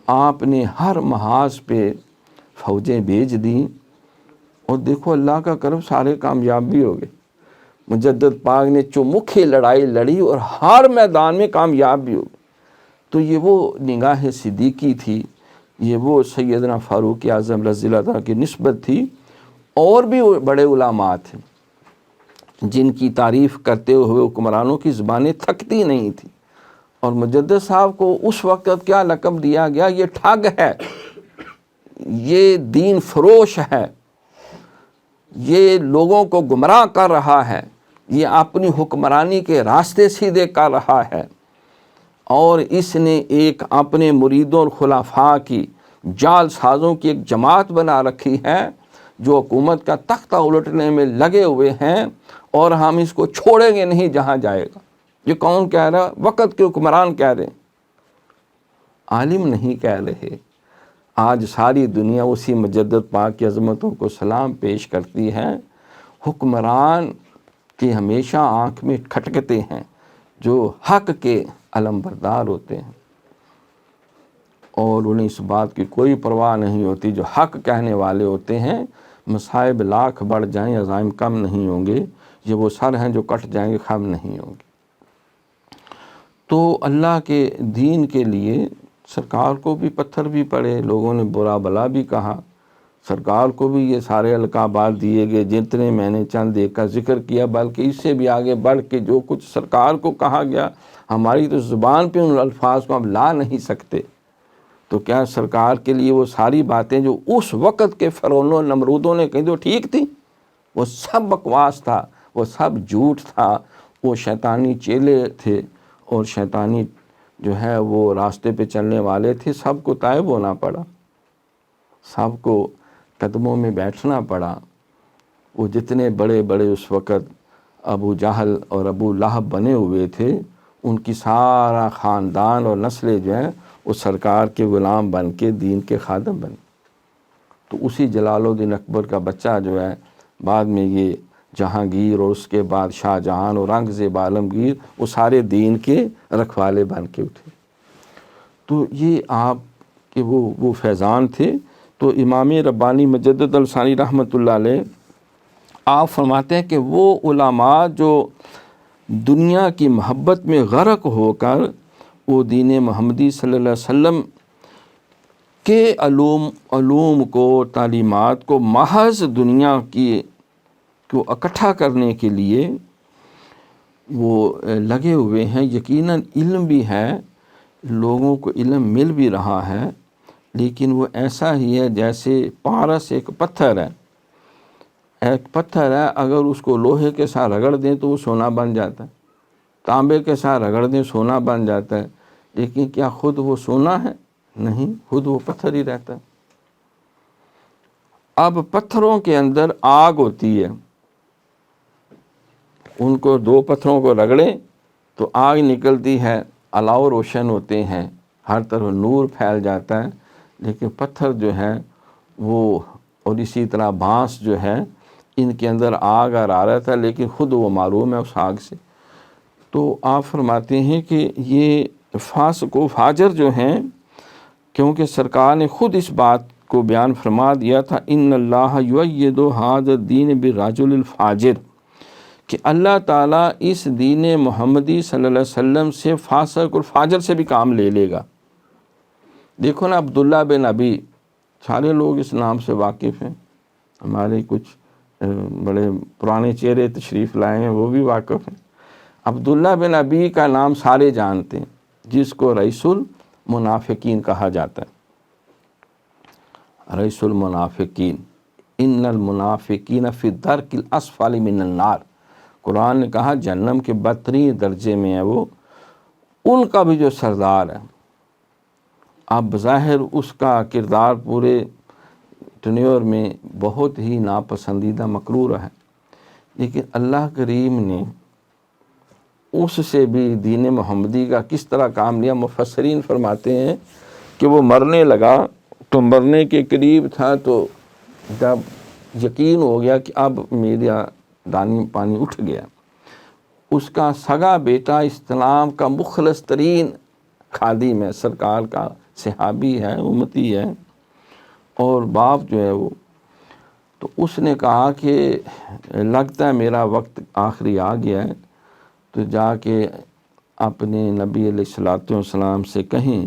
آپ نے ہر محاذ پہ فوجیں بھیج دیں، اور دیکھو اللہ کا کرم سارے کامیاب بھی ہو گئے۔ مجدد پاک نے چومکھی لڑائی لڑی اور ہر میدان میں کامیاب بھی ہو گئے۔ تو یہ وہ نگاہ صدیقی تھی، یہ وہ سیدنا فاروق اعظم رضی اللہ عنہ کی نسبت تھی۔ اور بھی بڑے علماء تھے جن کی تعریف کرتے ہوئے حکمرانوں کی زبانیں تھکتی نہیں تھی، اور مجدد صاحب کو اس وقت کیا لقب دیا گیا؟ یہ ٹھگ ہے، یہ دین فروش ہے، یہ لوگوں کو گمراہ کر رہا ہے، یہ اپنی حکمرانی کے راستے سیدھے کر رہا ہے۔ اور اس نے ایک اپنے مریدوں اور خلفاء کی جال سازوں کی ایک جماعت بنا رکھی ہے جو حکومت کا تختہ الٹنے میں لگے ہوئے ہیں، اور ہم اس کو چھوڑیں گے نہیں جہاں جائے گا۔ یہ کون کہہ رہا؟ وقت کے حکمران کہہ رہے ہیں، عالم نہیں کہہ رہے۔ آج ساری دنیا اسی مجدد پاک کی عظمتوں کو سلام پیش کرتی ہے۔ حکمران کی ہمیشہ آنکھ میں کھٹکتے ہیں جو حق کے علم بردار ہوتے ہیں، اور انہیں اس بات کی کوئی پرواہ نہیں ہوتی۔ جو حق کہنے والے ہوتے ہیں، مصائب لاکھ بڑھ جائیں عزائم کم نہیں ہوں گے، یہ وہ سر ہیں جو کٹ جائیں گے خم نہیں ہوں گے۔ تو اللہ کے دین کے لیے سرکار کو بھی پتھر بھی پڑے، لوگوں نے برا بلا بھی کہا، سرکار کو بھی یہ سارے القابات دیے گئے جتنے میں نے چند ایک کا ذکر کیا، بلکہ اس سے بھی آگے بڑھ کے جو کچھ سرکار کو کہا گیا، ہماری تو زبان پہ ان الفاظ کو ہم لا نہیں سکتے، تو کیا سرکار کے لیے وہ ساری باتیں جو اس وقت کے فرعونوں نمرودوں نے کہیں تو ٹھیک تھی؟ وہ سب بکواس تھا، وہ سب جھوٹ تھا، وہ شیطانی چیلے تھے اور شیطانی جو ہے وہ راستے پہ چلنے والے تھے، سب کو تائب ہونا پڑا، سب کو قدموں میں بیٹھنا پڑا۔ وہ جتنے بڑے بڑے اس وقت ابو جہل اور ابو لہب بنے ہوئے تھے، ان کی سارا خاندان اور نسلیں جو ہیں وہ سرکار کے غلام بن کے دین کے خادم بنے۔ تو اسی جلال الدین اکبر کا بچہ جو ہے بعد میں یہ جہانگیر اور اس کے بعد شاہ جہان اور اورنگزیب عالمگیر، وہ سارے دین کے رکھوالے بن کے اٹھے۔ تو یہ آپ کے وہ فیضان تھے۔ تو امام ربانی مجدد الثانی رحمۃ اللہ علیہ آپ فرماتے ہیں کہ وہ علماء جو دنیا کی محبت میں غرق ہو کر وہ دین محمدی صلی اللہ علیہ وسلم کے علوم کو، تعلیمات کو محض دنیا کی کو اکٹھا کرنے کے لیے وہ لگے ہوئے ہیں، یقیناً علم بھی ہے، لوگوں کو علم مل بھی رہا ہے، لیکن وہ ایسا ہی ہے جیسے پارس ایک پتھر ہے۔ ایک پتھر ہے، اگر اس کو لوہے کے ساتھ رگڑ دیں تو وہ سونا بن جاتا ہے، تانبے کے ساتھ رگڑ دیں سونا بن جاتا ہے، لیکن کیا خود وہ سونا ہے؟ نہیں، خود وہ پتھر ہی رہتا ہے۔ اب پتھروں کے اندر آگ ہوتی ہے، ان کو دو پتھروں کو رگڑیں تو آگ نکلتی ہے، الاؤ روشن ہوتے ہیں، ہر طرف نور پھیل جاتا ہے، لیکن پتھر جو ہے وہ، اور اسی طرح بانس جو ہے، ان کے اندر آگ آ رہا تھا لیکن خود وہ معروم ہے اس آگ سے۔ تو آپ فرماتے ہیں کہ یہ فاسق و فاجر جو ہیں، کیونکہ سرکار نے خود اس بات کو بیان فرما دیا تھا، ان اللہ یؤید ھذا الدین بالرجل الفاجر، کہ اللہ تعالیٰ اس دین محمدی صلی اللہ علیہ وسلم سے فاسق اور فاجر سے بھی کام لے لے گا۔ دیکھو نا، عبداللہ بن ابی، سارے لوگ اس نام سے واقف ہیں، ہمارے کچھ بڑے پرانے چہرے تشریف لائے ہیں وہ بھی واقف ہیں۔ عبداللہ بن ابی کا نام سارے جانتے ہیں، جس کو رئیس المنافقین کہا جاتا ہے۔ رئیس المنافقین، ان المنافقین فی الدرک الاسفل من النار، قرآن نے کہا جہنم کے بدترین درجے میں ہے وہ، ان کا بھی جو سردار ہے۔ اب بظاہر اس کا کردار پورے ٹنیور میں بہت ہی ناپسندیدہ مکروہ ہے، لیکن اللہ کریم نے اس سے بھی دین محمدی کا کس طرح کام لیا۔ مفسرین فرماتے ہیں کہ وہ مرنے لگا تو مرنے کے قریب تھا، تو جب یقین ہو گیا کہ اب میرا دانی پانی اٹھ گیا، اس کا سگا بیٹا اسلام کا مخلص ترین خادم ہے، سرکار کا صحابی ہے، امتی ہے، اور باپ جو ہے وہ، تو اس نے کہا کہ لگتا ہے میرا وقت آخری آ گیا ہے، تو جا کے اپنے نبی علیہ الصلوۃ والسلام سے کہیں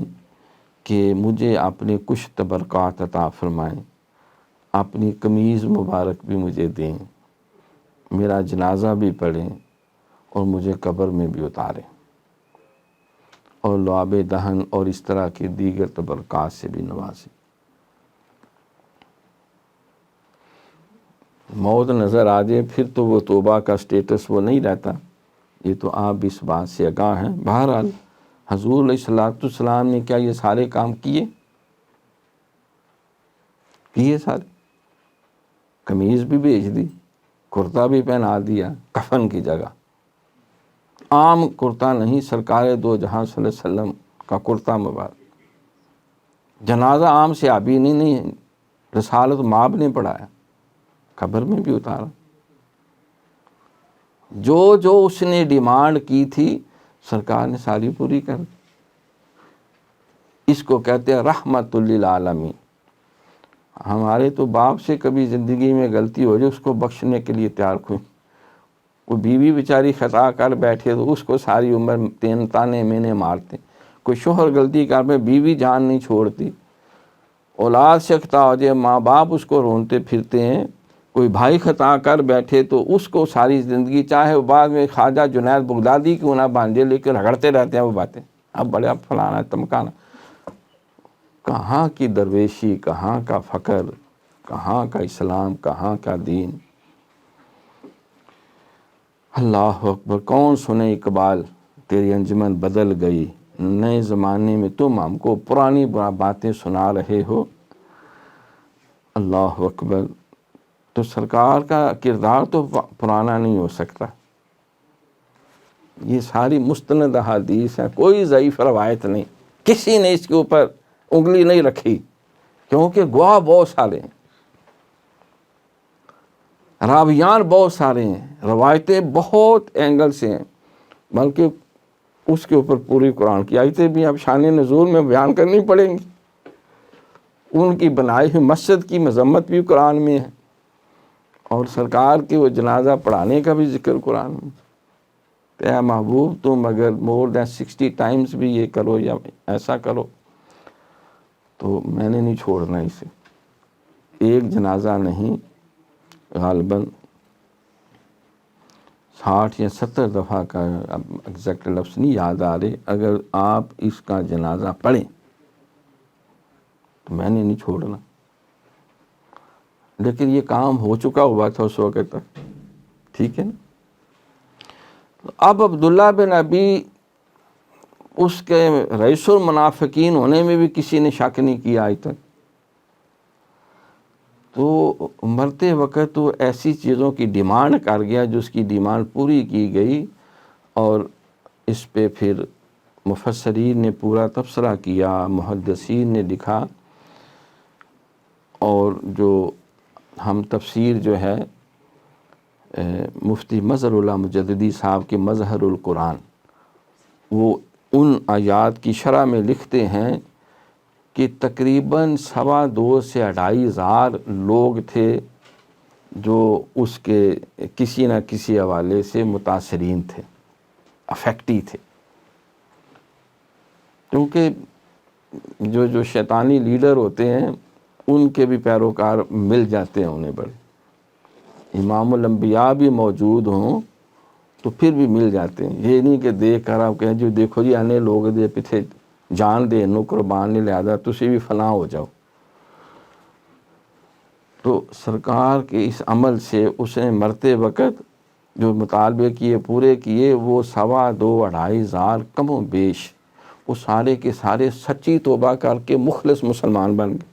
کہ مجھے اپنے کچھ تبرکات عطا فرمائیں، اپنی قمیض مبارک بھی مجھے دیں، میرا جنازہ بھی پڑھیں اور مجھے قبر میں بھی اتاریں، اور لعاب دہن اور اس طرح کے دیگر تبرکات سے بھی نوازیں۔ موت نظر آ جائے پھر تو وہ توبہ کا سٹیٹس وہ نہیں رہتا، یہ تو آپ اس بات سے آگاہ ہیں۔ بہرحال حضور علیہ الصلوۃ والسلام نے کیا یہ سارے کام کیے سارے؟ قمیض بھی بھیج دی، کرتا بھی پہنا دیا کفن کی جگہ، عام کرتا نہیں، سرکار دو جہاں صلی اللہ علیہ وسلم کا کرتا مبارک۔ جنازہ عام سے آبی نہیں، رسالت مآب نے پڑھایا، قبر میں بھی اتارا۔ جو اس نے ڈیمانڈ کی تھی سرکار نے ساری پوری کر دی۔ اس کو کہتے ہیں رحمت للعالمین۔ ہمارے تو باپ سے کبھی زندگی میں غلطی ہو جائے اس کو بخشنے کے لیے تیار کوئی بیوی بیچاری خطا کر بیٹھے تو اس کو ساری عمر تانے مینے مارتے، کوئی شوہر غلطی کر میں بیوی جان نہیں چھوڑتی، اولاد سے خطا ہو جائے ماں باپ اس کو رونتے پھرتے ہیں، کوئی بھائی خطا کر بیٹھے تو اس کو ساری زندگی، چاہے وہ بعد میں خواجہ جنید بغدادی کیوں نہ بن جائے، لیکن رگڑتے رہتے ہیں وہ باتیں، اب بڑے اب فلانا تمکانا۔ کہاں کی درویشی، کہاں کا فقر، کہاں کا اسلام، کہاں کا دین۔ اللہ اکبر۔ کون سنے اقبال تیری انجمن بدل گئی، نئے زمانے میں تم ہم کو پرانی باتیں سنا رہے ہو۔ اللہ اکبر۔ تو سرکار کا کردار تو پرانا نہیں ہو سکتا۔ یہ ساری مستند احادیث ہیں، کوئی ضعیف روایت نہیں، کسی نے اس کے اوپر انگلی نہیں رکھی، کیونکہ گواہ بہت سارے ہیں، راویان بہت سارے ہیں، روایتیں بہت اینگل سے ہیں، بلکہ اس کے اوپر پوری قرآن کی آیتیں بھی اب شان نزول میں بیان کرنی پڑیں گی۔ ان کی بنائی ہوئی مسجد کی مذمت بھی قرآن میں ہے، اور سرکار کے وہ جنازہ پڑھانے کا بھی ذکر قرآن میں۔ اے محبوب تم اگر مور دین 60 ٹائمز بھی یہ کرو یا ایسا کرو تو میں نے نہیں چھوڑنا اسے۔ ایک جنازہ نہیں، غالباً 60 یا 70 دفعہ کا، اب ایگزیکٹ لفظ نہیں یاد آ رہے، اگر آپ اس کا جنازہ پڑھیں تو میں نے نہیں چھوڑنا۔ لیکن یہ کام ہو چکا ہوا تھا اس وقت تک، ٹھیک ہے نا۔ اب عبداللہ بن ابی اس کے رئیس المنافقین ہونے میں بھی کسی نے شک نہیں کیا آج تک، تو مرتے وقت تو ایسی چیزوں کی ڈیمانڈ کر گیا جو اس کی ڈیمانڈ پوری کی گئی، اور اس پہ پھر مفسرین نے پورا تبصرہ کیا، محدثین نے لکھا، اور جو ہم تفسیر جو ہے مفتی مظہر اللہ مجددی صاحب کے مظہر القرآن، وہ ان آیات کی شرح میں لکھتے ہیں کہ تقریباً 2.25 سے 2,500 لوگ تھے جو اس کے کسی نہ کسی حوالے سے متاثرین تھے، افیکٹی تھے، کیونکہ جو شیطانی لیڈر ہوتے ہیں ان کے بھی پیروکار مل جاتے ہیں انہیں، بڑے امام الانبیاء بھی موجود ہوں تو پھر بھی مل جاتے ہیں۔ یہ نہیں کہ دیکھ کر آپ کہیں جو دیکھو جی آنے لوگ دے پیچھے جان دے نو قربان نے لہذا تسی بھی فنا ہو جاؤ۔ تو سرکار کے اس عمل سے اس نے مرتے وقت جو مطالبے کیے پورے کیے، وہ 2,25,000 کم و بیش وہ سارے کے سارے سچی توبہ کر کے مخلص مسلمان بن گئے۔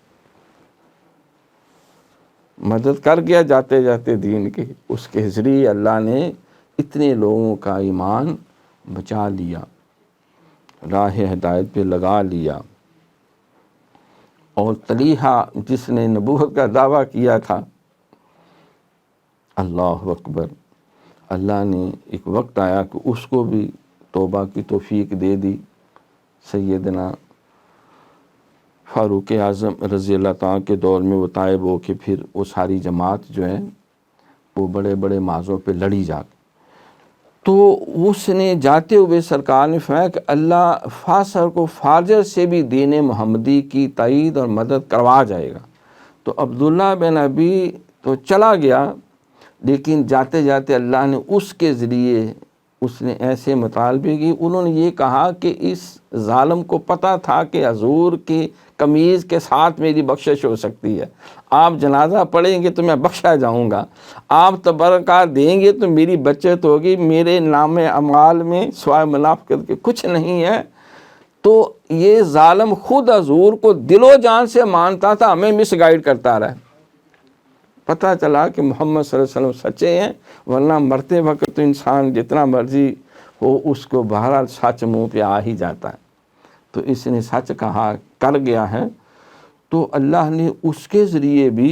مدد کر گیا جاتے جاتے دین کی، اس کے ذریعے اللہ نے اتنے لوگوں کا ایمان بچا لیا، راہ ہدایت پہ لگا لیا۔ اور طلیحہ جس نے نبوت کا دعویٰ کیا تھا، اللہ اکبر، اللہ نے ایک وقت آیا کہ اس کو بھی توبہ کی توفیق دے دی۔ سیدنا فاروق اعظم رضی اللہ تعالیٰ کے دور میں وہ طائب ہو کے پھر وہ ساری جماعت جو ہے وہ بڑے بڑے معاذوں پہ لڑی جا کے، تو اس نے جاتے ہوئے سرکار نے فرمایا کہ اللہ فاسر کو فاجر سے بھی دین محمدی کی تائید اور مدد کروا جائے گا۔ تو عبداللہ بن ابی تو چلا گیا، لیکن جاتے جاتے اللہ نے اس کے ذریعے اس نے ایسے مطالبے کی، انہوں نے یہ کہا کہ اس ظالم کو پتہ تھا کہ حضور کی قمیض کے ساتھ میری بخشش ہو سکتی ہے، آپ جنازہ پڑھیں گے تو میں بخشا جاؤں گا، آپ تبرکات دیں گے تو میری بچت ہوگی، میرے نام اعمال میں سوائے منافقت کے کچھ نہیں ہے، تو یہ ظالم خود حضور کو دل و جان سے مانتا تھا، ہمیں مس گائیڈ کرتا رہا۔ پتہ چلا کہ محمد صلی اللہ علیہ وسلم سچے ہیں، ورنہ مرتے وقت تو انسان جتنا مرضی ہو اس کو بہرحال سچ منہ پہ آ ہی جاتا ہے۔ تو اس نے سچ کہا، کر گیا ہے، تو اللہ نے اس کے ذریعے بھی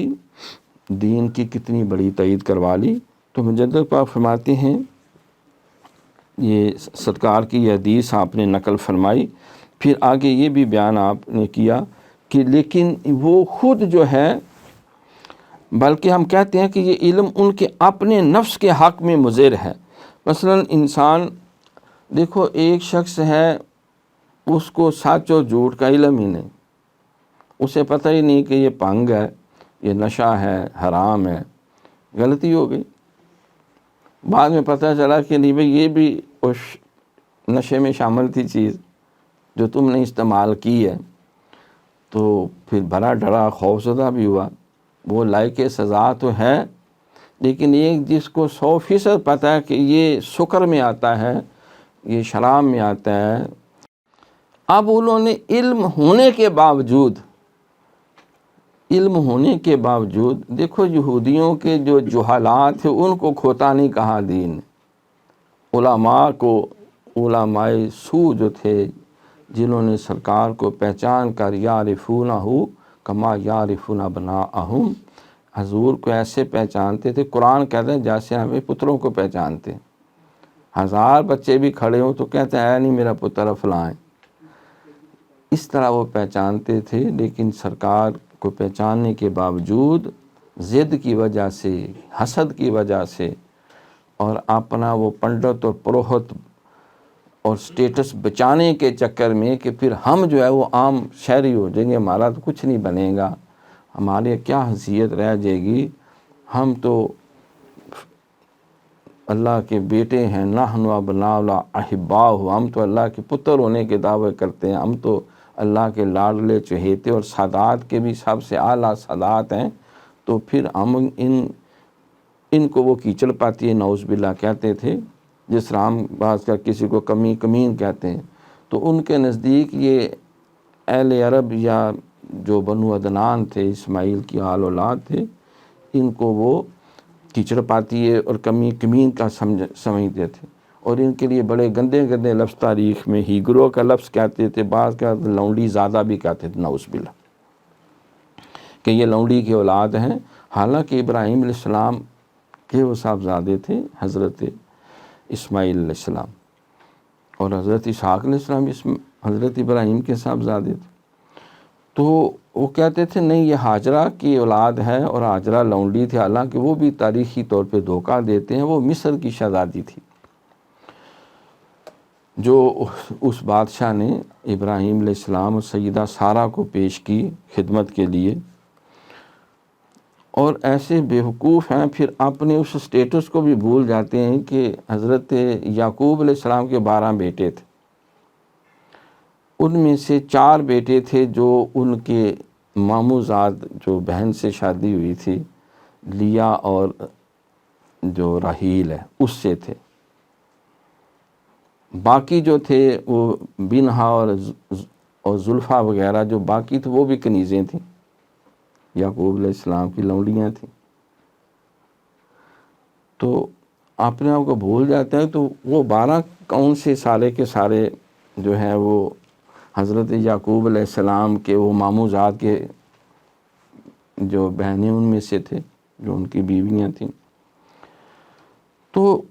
دین کی کتنی بڑی تائید کروا لی۔ تو مجدد پاک فرماتے ہیں، یہ سرکار کی یہ حدیث آپ نے نقل فرمائی، پھر آگے یہ بھی بیان آپ نے کیا کہ لیکن وہ خود جو ہے، بلکہ ہم کہتے ہیں کہ یہ علم ان کے اپنے نفس کے حق میں مضر ہے۔ مثلا انسان دیکھو، ایک شخص ہے اس کو سچ اور جھوٹ کا علم ہی نہیں، اسے پتہ ہی نہیں کہ یہ بھنگ ہے، یہ نشہ ہے، حرام ہے، غلطی ہو گئی۔ بعد میں پتہ چلا کہ نہیں بھئی یہ بھی اس نشے میں شامل تھی چیز جو تم نے استعمال کی ہے، تو پھر بڑا ڈرا، خوفزدہ بھی ہوا۔ وہ لائق سزا تو ہے، لیکن ایک جس کو 100% پتہ ہے کہ یہ سکر میں آتا ہے، یہ شراب میں آتا ہے، اب انہوں نے علم ہونے کے باوجود دیکھو یہودیوں کے جو جہالات تھے ان کو کھوتا نہیں کہا دین، علماء سو جو تھے جنہوں نے سرکار کو پہچان کر یعرفونہ کما یعرفون ابناءہم، حضور کو ایسے پہچانتے تھے، قرآن کہتے ہیں جیسے ہمیں پتروں کو پہچانتے، 1000 بچے بھی کھڑے ہوں تو کہتے ہیں اے نہیں میرا پتر فلاں ہے، اس طرح وہ پہچانتے تھے۔ لیکن سرکار کو پہچاننے کے باوجود ضد کی وجہ سے، حسد کی وجہ سے، اور اپنا وہ پنڈت اور پروہت اور سٹیٹس بچانے کے چکر میں کہ پھر ہم جو ہے وہ عام شہری ہو جائیں گے، ہمارا تو کچھ نہیں بنے گا، ہمارے کیا حیثیت رہ جائے گی، ہم تو اللہ کے بیٹے ہیں، نحن ابناء اللہ احباء، ہم تو اللہ کے پتر ہونے کے دعوے کرتے ہیں، ہم تو اللہ کے لاڈلے چہیتے اور سادات کے بھی سب سے اعلیٰ سادات ہیں، تو پھر ہم ان کو وہ کیچڑ پاتی ہے، نعوذ باللہ کہتے تھے، جس طرح ہم بعض کا کسی کو کمین کہتے ہیں، تو ان کے نزدیک یہ اہل عرب یا جو بنو عدنان تھے، اسماعیل کی آل اولاد تھے، ان کو وہ کیچڑ پاتی ہے اور کمین کا سمجھتے تھے، اور ان کے لیے بڑے گندے گندے لفظ تاریخ میں ہیگرو کا لفظ کہتے تھے، بعض کا لونڈی زادہ بھی کہتے تھے، نعوذ باللہ کہ یہ لونڈی کی اولاد ہیں، حالانکہ ابراہیم علیہ السلام کے وہ صاحبزادے تھے، حضرت اسماعیل علیہ السلام، اور حضرت اسحاق علیہ السلام حضرت ابراہیم کے صاحبزادے تھے۔ تو وہ کہتے تھے نہیں یہ ہاجرہ کی اولاد ہے، اور ہاجرہ لونڈی تھی، حالانکہ وہ بھی تاریخی طور پہ دھوکہ دیتے ہیں، وہ مصر کی شہزادی تھی، جو اس بادشاہ نے ابراہیم علیہ السلام اور سیدہ سارہ کو پیش کی خدمت کے لیے، اور ایسے بیوقوف ہیں پھر اپنے اس سٹیٹس کو بھی بھول جاتے ہیں کہ حضرت یعقوب علیہ السلام کے 12 بیٹے تھے، ان میں سے 4 بیٹے تھے جو ان کے ماموں زاد جو بہن سے شادی ہوئی تھی، لیا اور جو راحیل ہے اس سے تھے، باقی جو تھے وہ بنہا اور زلفا وغیرہ جو باقی تھے وہ بھی کنیزیں تھیں، یعقوب علیہ السلام کی لونڈیاں تھیں۔ تو اپنے آپ کو بھول جاتے ہیں، تو وہ 12 کون سے سارے کے سارے جو ہیں وہ حضرت یعقوب علیہ السلام کے وہ ماموں زاد کے جو بہنیں ان میں سے تھے، جو ان کی بیویاں تھیں۔ تو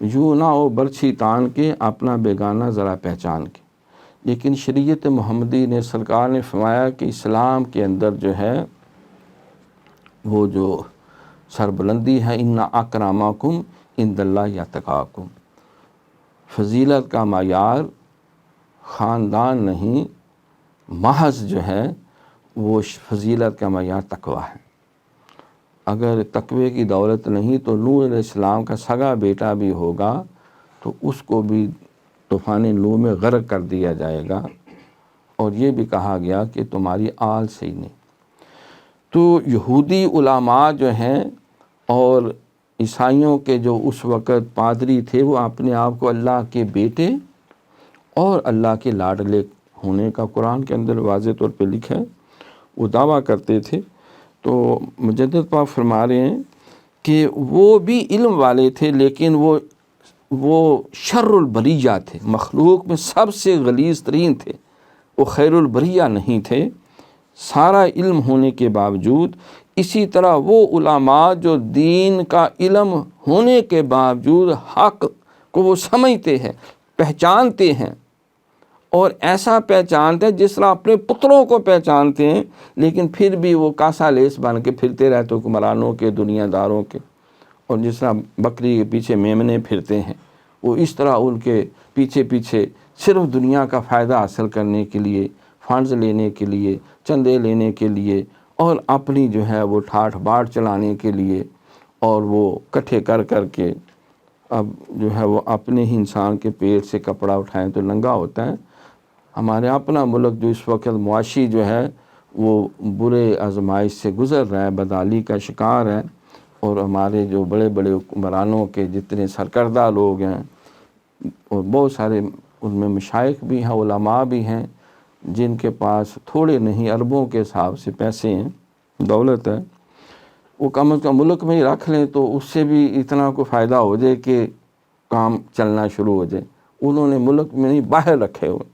یوں نہ ہو برچھی تان کے اپنا بیگانہ ذرا پہچان کے، لیکن شریعت محمدی نے سرکار نے فرمایا کہ اسلام کے اندر جو ہے وہ جو سربلندی ہے، ان اکرمکم عند اللہ اتقاکم، فضیلت کا معیار خاندان نہیں، محض جو ہے وہ فضیلت کا معیار تقویٰ ہے۔ اگر تقوی کی دولت نہیں تو نوح علیہ السلام کا سگا بیٹا بھی ہوگا تو اس کو بھی طوفان نوح میں غرق کر دیا جائے گا، اور یہ بھی کہا گیا کہ تمہاری آل سے ہی نہیں۔ تو یہودی علماء جو ہیں اور عیسائیوں کے جو اس وقت پادری تھے، وہ اپنے آپ کو اللہ کے بیٹے اور اللہ کے لاڈلے ہونے کا قرآن کے اندر واضح طور پہ لکھا ہے، وہ دعویٰ کرتے تھے۔ تو مجدد پاک فرما رہے ہیں کہ وہ بھی علم والے تھے، لیکن وہ شر البریہ تھے، مخلوق میں سب سے غلیظ ترین تھے، وہ خیر البریہ نہیں تھے سارا علم ہونے کے باوجود۔ اسی طرح وہ علماء جو دین کا علم ہونے کے باوجود حق کو وہ سمجھتے ہیں، پہچانتے ہیں، اور ایسا پہچانتے ہیں جس طرح اپنے پتروں کو پہچانتے ہیں، لیکن پھر بھی وہ کاسا لیس بن کے پھرتے رہتے حکمرانوں کے، دنیا داروں کے، اور جس طرح بکری کے پیچھے میمنے پھرتے ہیں، وہ اس طرح ان کے پیچھے پیچھے صرف دنیا کا فائدہ حاصل کرنے کے لیے، فنڈز لینے کے لیے، چندے لینے کے لیے، اور اپنی جو ہے وہ ٹھاٹھ باٹھ چلانے کے لیے، اور وہ کٹھے کر کے اب جو ہے وہ اپنے ہی انسان کے پیٹ سے کپڑا اٹھائیں تو ننگا ہوتا ہے۔ ہمارے اپنا ملک جو اس وقت معاشی جو ہے وہ برے آزمائش سے گزر رہا ہے، بدحالی کا شکار ہے، اور ہمارے جو بڑے بڑے حکمرانوں کے جتنے سرکردہ لوگ ہیں، اور بہت سارے ان میں مشائخ بھی ہیں، علماء بھی ہیں، جن کے پاس تھوڑے نہیں اربوں کے حساب سے پیسے ہیں، دولت ہے، وہ کم از کم ملک میں ہی رکھ لیں تو اس سے بھی اتنا کو فائدہ ہو جائے کہ کام چلنا شروع ہو جائے۔ انہوں نے ملک میں نہیں باہر رکھے ہوئے۔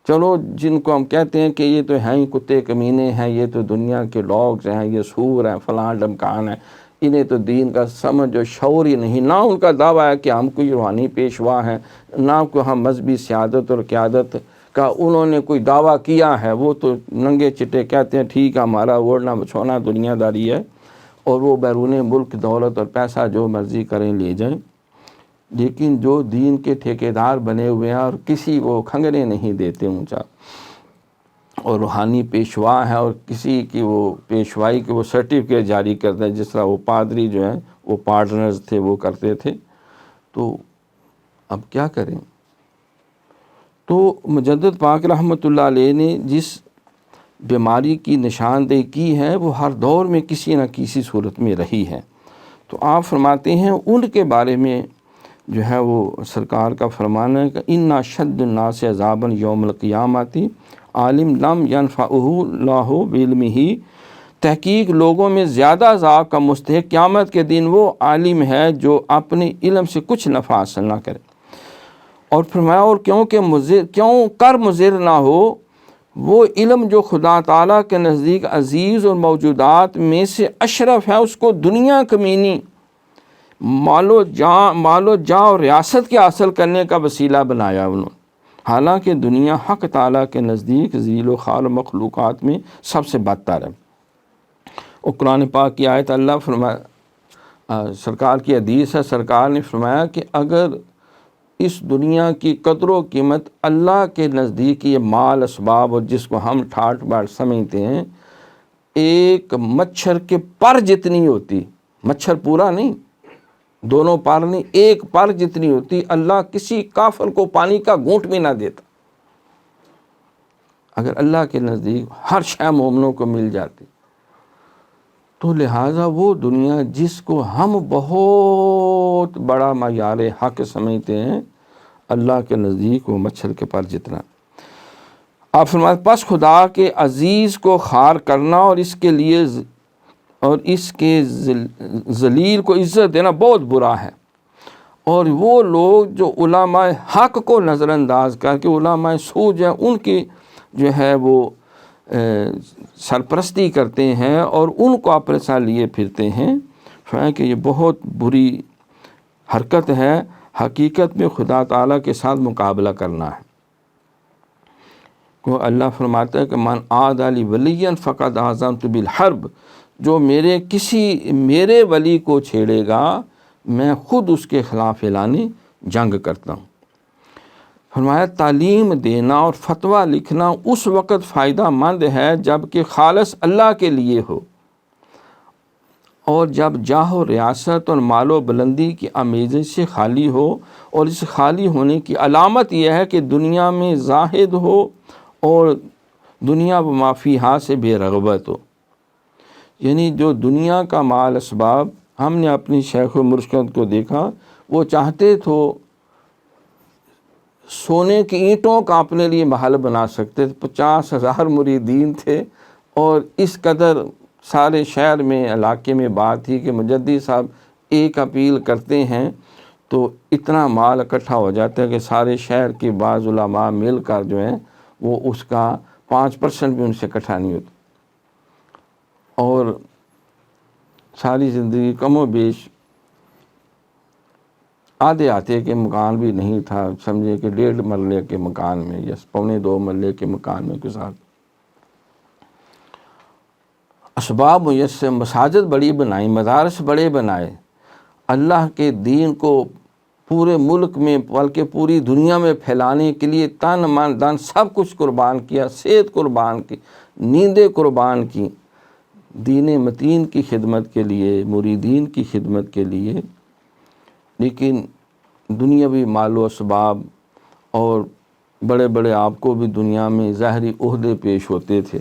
چلو جن کو ہم کہتے ہیں کہ یہ تو ہیں ہی کتے کمینے ہیں، یہ تو دنیا کے ڈاگز ہیں، یہ سور ہیں، فلاں ڈمکان ہیں، انہیں تو دین کا سمجھ و شعور ہی نہیں، نہ ان کا دعویٰ ہے کہ ہم کوئی روحانی پیشوا ہیں، نہ کوئی ہم مذہبی سیادت اور قیادت کا انہوں نے کوئی دعویٰ کیا ہے۔ وہ تو ننگے چٹے کہتے ہیں ٹھیک ہے ہمارا اوڑھنا بچھونا دنیا داری ہے، اور وہ بیرون ملک دولت اور پیسہ جو مرضی کریں لے جائیں، لیکن جو دین کے ٹھیکیدار بنے ہوئے ہیں اور کسی وہ کھنگرے نہیں دیتے اونچا، اور روحانی پیشوا ہے، اور کسی کی وہ پیشوائی کے وہ سرٹیفکیٹ جاری کرتے ہیں، جس طرح وہ پادری جو ہیں وہ پارٹنرز تھے وہ کرتے تھے، تو اب کیا کریں؟ تو مجدد پاک رحمۃ اللہ علیہ نے جس بیماری کی نشاندہی کی ہے وہ ہر دور میں کسی نہ کسی صورت میں رہی ہے۔ تو آپ فرماتے ہیں ان کے بارے میں جو ہے وہ سرکار کا فرمان ہے کہ اِنَّ شَدُّ النَّاسِ عَذَابًا یوم القیامۃ عالم لم ينفعہ اللہ بعلمہ، تحقیق لوگوں میں زیادہ عذاب کا مستحق قیامت کے دن وہ عالم ہے جو اپنے علم سے کچھ نفع حاصل نہ کرے۔ اور فرمایا اور کیوں کر مضر نہ ہو وہ علم جو خدا تعالیٰ کے نزدیک عزیز اور موجودات میں سے اشرف ہے، اس کو دنیا کمینی مال و جاں اور ریاست کے حاصل کرنے کا وسیلہ بنایا انہوں نے، حالانکہ دنیا حق تعالیٰ کے نزدیک ذیل و خال مخلوقات میں سب سے بدتر ہے۔ اور قرآن پاک کی آیت اللہ فرمایا، سرکار کی حدیث ہے، سرکار نے فرمایا کہ اگر اس دنیا کی قدر و قیمت اللہ کے نزدیک یہ مال اسباب اور جس کو ہم ٹھاٹ باٹ سمجھتے ہیں ایک مچھر کے پر جتنی ہوتی، مچھر پورا نہیں، دونوں پر نہیں، ایک پر جتنی ہوتی، اللہ کسی کافر کو پانی کا گھونٹ بھی نہ دیتا۔ اگر اللہ کے نزدیک ہر شے مومنوں کو مل جاتی، تو لہٰذا وہ دنیا جس کو ہم بہت بڑا معیار حق سمجھتے ہیں، اللہ کے نزدیک وہ مچھر کے پر جتنا۔ آپ فرماتے پس خدا کے عزیز کو خار کرنا اور اس کے ذلیل کو عزت دینا بہت برا ہے۔ اور وہ لوگ جو علماء حق کو نظر انداز کر کے علماء سو جو ہیں ان کی جو ہے وہ سرپرستی کرتے ہیں اور ان کو اپنے ساتھ لیے پھرتے ہیں، فرمایا کہ یہ بہت بری حرکت ہے، حقیقت میں خدا تعالیٰ کے ساتھ مقابلہ کرنا ہے۔ کو اللہ فرماتا ہے کہ من عاد لی ولیا فقد آذنت بالحرب، جو میرے ولی کو چھیڑے گا میں خود اس کے خلاف اعلان جنگ کرتا ہوں۔ فرمایا تعلیم دینا اور فتویٰ لکھنا اس وقت فائدہ مند ہے جب کہ خالص اللہ کے لیے ہو، اور جب جاہ و ریاست اور مال و بلندی کی آمیزش سے خالی ہو، اور اس خالی ہونے کی علامت یہ ہے کہ دنیا میں زاہد ہو اور دنیا و ما فیہا سے بے رغبت ہو۔ یعنی جو دنیا کا مال اسباب، ہم نے اپنی شیخ و مرشد کو دیکھا، وہ چاہتے تو سونے کی اینٹوں کا اپنے لیے محل بنا سکتے تھے۔ 50,000 مریدین تھے، اور اس قدر سارے شہر میں علاقے میں بات تھی کہ مجدد صاحب ایک اپیل کرتے ہیں تو اتنا مال اکٹھا ہو جاتا ہے کہ سارے شہر کے بعض علماء مل کر جو ہیں وہ اس کا 5% بھی ان سے اکٹھا نہیں ہوتا، اور ساری زندگی کم و بیش آدھے آتے کے مکان بھی نہیں تھا، سمجھے کہ 1.5 مرلے کے مکان میں یا 1.25 مرلے کے مکان میں کے ساتھ اسباب میسر، مساجد بڑی بنائی، مدارس بڑے بنائے، اللہ کے دین کو پورے ملک میں بلکہ پوری دنیا میں پھیلانے کے لیے تن من دھن سب کچھ قربان کیا، صحت قربان کی، نیندیں قربان کی، دین متین کی خدمت کے لیے، مریدین کی خدمت کے لیے۔ لیکن دنیاوی مال و اسباب اور بڑے بڑے آپ کو بھی دنیا میں ظاہری عہدے پیش ہوتے تھے۔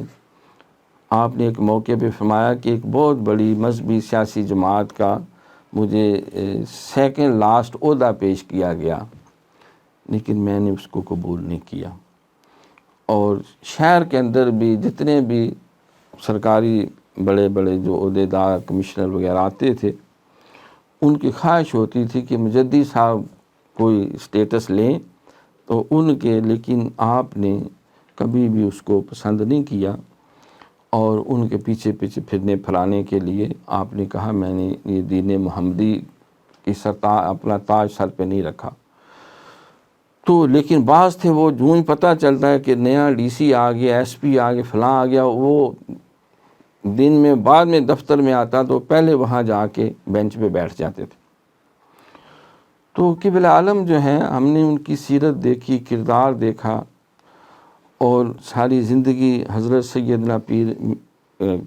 آپ نے ایک موقع پہ فرمایا کہ ایک بہت بڑی مذہبی سیاسی جماعت کا مجھے سیکنڈ لاسٹ عہدہ پیش کیا گیا، لیکن میں نے اس کو قبول نہیں کیا۔ اور شہر کے اندر بھی جتنے بھی سرکاری بڑے بڑے جو عہدیدار کمشنر وغیرہ آتے تھے، ان کی خواہش ہوتی تھی کہ مجدد صاحب کوئی اسٹیٹس لیں تو ان کے، لیکن آپ نے کبھی بھی اس کو پسند نہیں کیا، اور ان کے پیچھے پیچھے پھرنے پھرانے کے لیے آپ نے کہا میں نے یہ دین محمدی کی اپنا تاج سر پہ نہیں رکھا۔ تو لیکن بعض تھے وہ جو ہی پتہ چلتا ہے کہ نیا ڈی سی آ گیا، ایس پی آ گیا، فلاں آ گیا، وہ دن میں بعد میں دفتر میں آتا تو پہلے وہاں جا کے بینچ پہ بیٹھ جاتے تھے۔ تو قبلہ عالم جو ہیں، ہم نے ان کی سیرت دیکھی، کردار دیکھا، اور ساری زندگی حضرت سیدنا پیر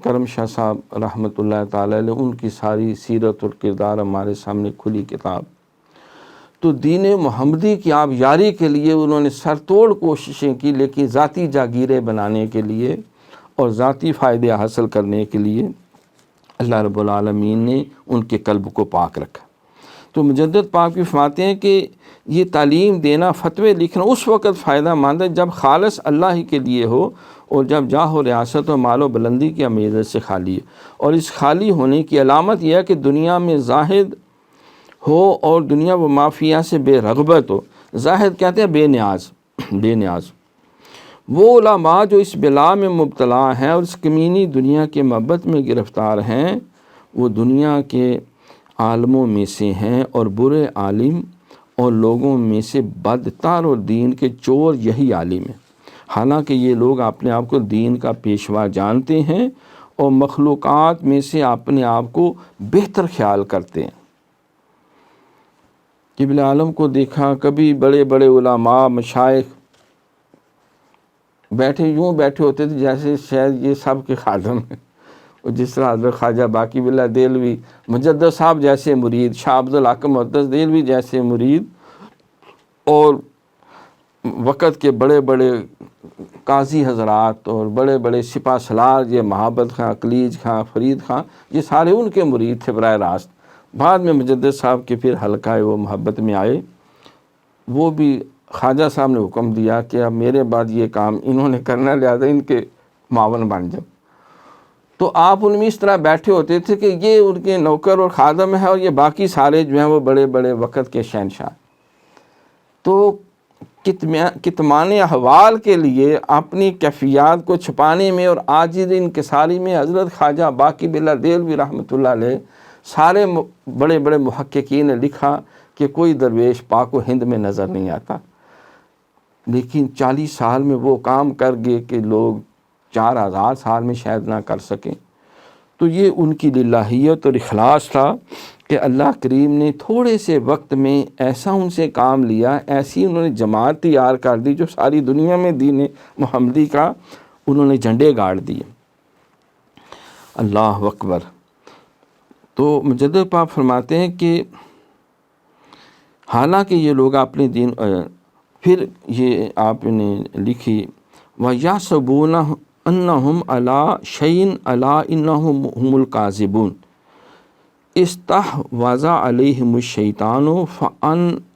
کرم شاہ صاحب رحمۃ اللہ تعالی علیہ، ان کی ساری سیرت اور کردار ہمارے سامنے کھلی کتاب۔ تو دین محمدی کی آپ یاری کے لیے انہوں نے سر توڑ کوششیں کی، لیکن ذاتی جاگیریں بنانے کے لیے اور ذاتی فائدے حاصل کرنے کے لیے اللہ رب العالمین نے ان کے قلب کو پاک رکھا۔ تو مجدد پاک بھی فرماتے ہیں کہ یہ تعلیم دینا، فتوے لکھنا اس وقت فائدہ مند ہے جب خالص اللہ ہی کے لیے ہو، اور جب جاہ و ریاست و مال و بلندی کی امیزت سے خالی ہے۔ اور اس خالی ہونے کی علامت یہ ہے کہ دنیا میں زاہد ہو اور دنیا و مافیہ سے بے رغبت ہو۔ زاہد کہتے ہیں بے نیاز، بے نیاز۔ وہ علماء جو اس بلا میں مبتلا ہیں اور اس کمینی دنیا کے محبت میں گرفتار ہیں، وہ دنیا کے عالموں میں سے ہیں، اور برے عالم اور لوگوں میں سے بدتر اور دین کے چور یہی عالم ہیں۔ حالانکہ یہ لوگ اپنے آپ کو دین کا پیشوا جانتے ہیں اور مخلوقات میں سے اپنے آپ کو بہتر خیال کرتے ہیں۔ قبلہ عالم کو دیکھا، کبھی بڑے بڑے علماء مشائخ یوں بیٹھے ہوتے تھے جیسے شاید یہ سب کے خادم ہیں، اور جس طرح حضرت خواجہ باقی باللہ دہلوی مجدد صاحب جیسے مرید، شاہ عبد الحق محدث دہلوی جیسے مرید، اور وقت کے بڑے بڑے قاضی حضرات اور بڑے بڑے سپہ سالار، یہ محبت خاں، اقلیج خاں، فرید خاں، یہ سارے ان کے مرید تھے براہ راست۔ بعد میں مجدد صاحب کے پھر حلقہ وہ محبت میں آئے، وہ بھی خواجہ صاحب نے حکم دیا کہ اب میرے بعد یہ کام انہوں نے کرنا، لہذا ان کے معاون بن جاؤ۔ تو آپ ان میں اس طرح بیٹھے ہوتے تھے کہ یہ ان کے نوکر اور خادم ہیں، اور یہ باقی سارے جو ہیں وہ بڑے بڑے وقت کے شہنشاہ۔ تو کتمان احوال کے لیے اپنی کیفیات کو چھپانے میں اور عاجز انکساری میں حضرت خواجہ باقی باللہ دہلوی رحمۃ اللہ علیہ، سارے بڑے بڑے محققین نے لکھا کہ کوئی درویش پاک و ہند میں نظر نہیں آتا، لیکن 40 سال میں وہ کام کر گئے کہ لوگ 4000 سال میں شاید نہ کر سکیں۔ تو یہ ان کی للہیت اور اخلاص تھا کہ اللہ کریم نے تھوڑے سے وقت میں ایسا ان سے کام لیا، ایسی انہوں نے جماعت تیار کر دی جو ساری دنیا میں دین محمدی کا انہوں نے جھنڈے گاڑ دیے۔ اللہ اکبر۔ تو مجدد پاک فرماتے ہیں کہ حالانکہ یہ لوگ اپنے دین، پھر یہ آپ نے لکھی وَيَحْسَبُونَ أَنَّهُمْ عَلَىٰ شَيْءٍ أَلَا إِنَّهُمْ هُمُ الْكَاذِبُونَ اسْتَحْوَذَ عَلَيْهِمُ الشَّيْطَانُ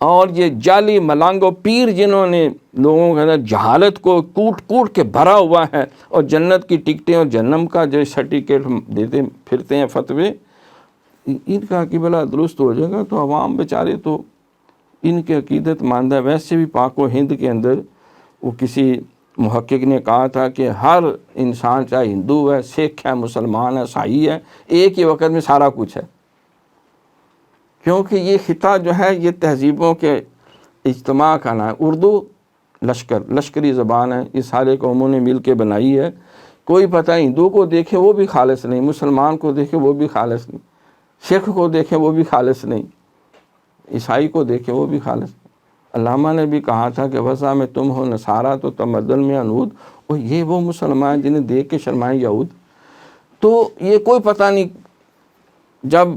اور یہ جعلی ملنگ و پیر جنہوں نے لوگوں کے اندر جہالت کو کوٹ کوٹ کے بھرا ہوا ہے اور جنت کی ٹکٹیں اور جہنم کا جو سرٹیفکیٹ دیتے پھرتے ہیں فتوے، ان کا کہ بلا درست ہو جائے گا تو عوام بیچارے تو ان کے عقیدت ماندہ. ویسے بھی پاک و ہند کے اندر وہ کسی محقق نے کہا تھا کہ ہر انسان چاہے ہندو ہے، سکھ ہے، مسلمان ہے، عیسائی ہے، ایک ہی وقت میں سارا کچھ ہے، کیونکہ یہ خطہ جو ہے یہ تہذیبوں کے اجتماع کا نام ہے. اردو لشکری زبان ہے، یہ سارے قوموں نے مل کے بنائی ہے. کوئی پتہ ہندو کو دیکھے وہ بھی خالص نہیں، مسلمان کو دیکھے وہ بھی خالص نہیں، سکھ کو دیکھے وہ بھی خالص نہیں، عیسائی کو دیکھے وہ بھی خالص نہیں. علامہ نے بھی کہا تھا کہ وضع میں تم ہو نصارہ تو تمدن میں انود، اور یہ وہ مسلمان جنہیں دیکھ کے شرمائیں یہود. تو یہ کوئی پتہ نہیں، جب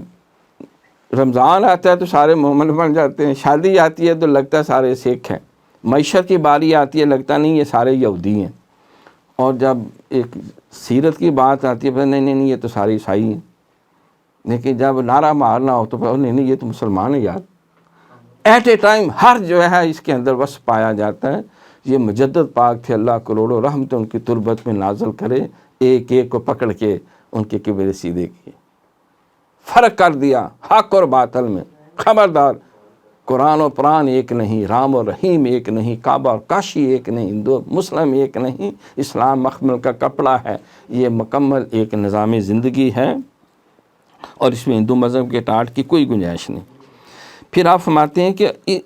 رمضان آتا ہے تو سارے مومن بن جاتے ہیں، شادی آتی ہے تو لگتا ہے سارے سکھ ہیں، معیشت کی باری آتی ہے لگتا نہیں یہ سارے یہودی ہیں، اور جب ایک سیرت کی بات آتی ہے نہیں یہ تو سارے عیسائی ہیں. لیکن جب نعرہ مارنا ہو تو نہیں یہ تو مسلمان ہیں یار. ایٹ اے ٹائم ہر جو ہے اس کے اندر وصف پایا جاتا ہے. یہ مجدد پاک تھے، اللہ کروڑوں رحمت ان کی تربت میں نازل کرے، ایک ایک کو پکڑ کے ان کے قبلے سیدھے کیے، فرق کر دیا حق اور باطل میں. خبردار، قرآن و پران ایک نہیں، رام و رحیم ایک نہیں، کعبہ اور کاشی ایک نہیں، ہندو مسلم ایک نہیں، اسلام مخمل کا کپڑا ہے. یہ مکمل ایک نظام زندگی ہے اور اس میں ہندو مذہب کے ٹاٹ کی کوئی گنجائش نہیں. پھر آپ فرماتے ہیں کہ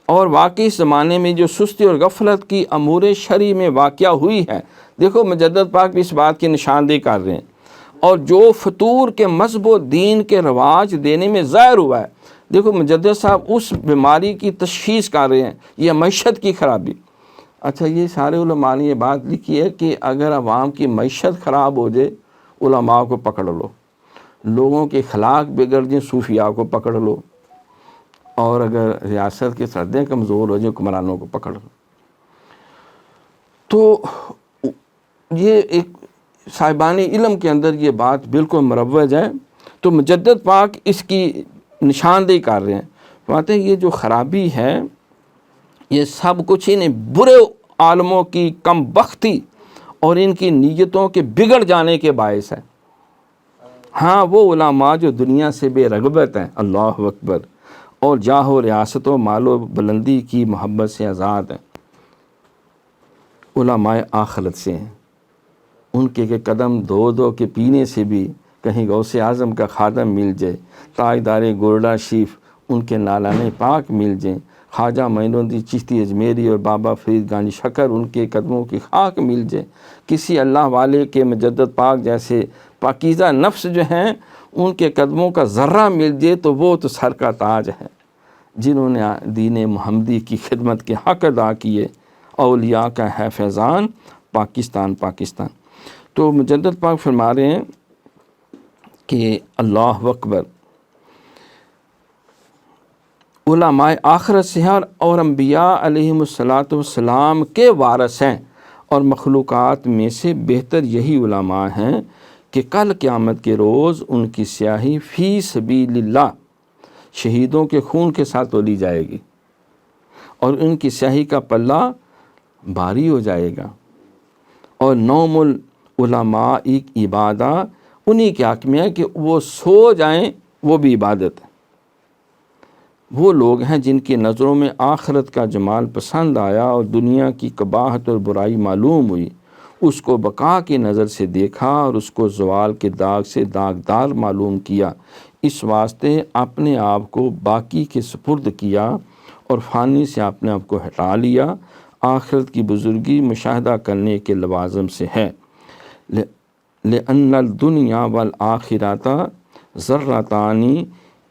اور واقعی اس زمانے میں جو سستی اور غفلت کی امور شرعی میں واقعہ ہوئی ہے، دیکھو مجدد پاک بھی اس بات کی نشاندہی کر رہے ہیں، اور جو فطور کے مذہب و دین کے رواج دینے میں ظاہر ہوا ہے. دیکھو مجدد صاحب اس بیماری کی تشخیص کر رہے ہیں، یہ معیشت کی خرابی. اچھا، یہ سارے علماء نے یہ بات لکھی ہے کہ اگر عوام کی معیشت خراب ہو جائے علماء کو پکڑ لو، لوگوں کے اخلاق بگڑ جائیں صوفیاء کو پکڑ لو، اور اگر ریاست کی سردیں کمزور ہو جائیں حکمرانوں کو پکڑ لو. تو یہ ایک صاحبان علم کے اندر یہ بات بالکل مروج ہے. تو مجدد پاک اس کی نشاندہی کر رہے ہیں، فرماتے ہیں یہ جو خرابی ہے یہ سب کچھ انہیں برے عالموں کی کم بختی اور ان کی نیتوں کے بگڑ جانے کے باعث ہے. ہاں وہ علماء جو دنیا سے بے رغبت ہیں، اللہ اکبر، اور جاہ و ریاست و مال و بلندی کی محبت سے آزاد ہیں، علماء آخرت سے ہیں. ان کے قدم دھو دھو کے پینے سے بھی کہیں غوث اعظم کا خادم مل جائے، تاجدار گورڈا شیف ان کے نالان پاک مل جائیں، خواجہ معین الدین چشتی اجمیری اور بابا فرید گانجی شکر ان کے قدموں کی خاک مل جائے، کسی اللہ والے کے مجدد پاک جیسے پاکیزہ نفس جو ہیں ان کے قدموں کا ذرہ مل جائے تو وہ تو سر کا تاج ہے، جنہوں نے دین محمدی کی خدمت کے حق ادا کیے. اولیاء کا ہے فیضان پاکستان پاکستان. تو مجدد پاک فرما رہے ہیں کہ اللہ اکبر، علماء آخرت سے ہیں اور انبیاء علیہم السلام کے وارث ہیں، اور مخلوقات میں سے بہتر یہی علماء ہیں کہ کل قیامت کے روز ان کی سیاہی فی سبیل اللہ شہیدوں کے خون کے ساتھ تولی جائے گی، اور ان کی سیاہی کا پلہ بھاری ہو جائے گا. اور نوم العلماء ایک عبادہ انہی کے حق میں ہے کہ وہ سو جائیں، وہ بھی عبادت ہے. وہ لوگ ہیں جن کی نظروں میں آخرت کا جمال پسند آیا اور دنیا کی قباحت اور برائی معلوم ہوئی، اس کو بقا کی نظر سے دیکھا اور اس کو زوال کے داغ سے داغدار معلوم کیا، اس واسطے اپنے آپ کو باقی کے سپرد کیا اور فانی سے اپنے آپ کو ہٹا لیا. آخرت کی بزرگی مشاہدہ کرنے کے لوازم سے ہے. لأن الدنیا والآخرۃ ذرتان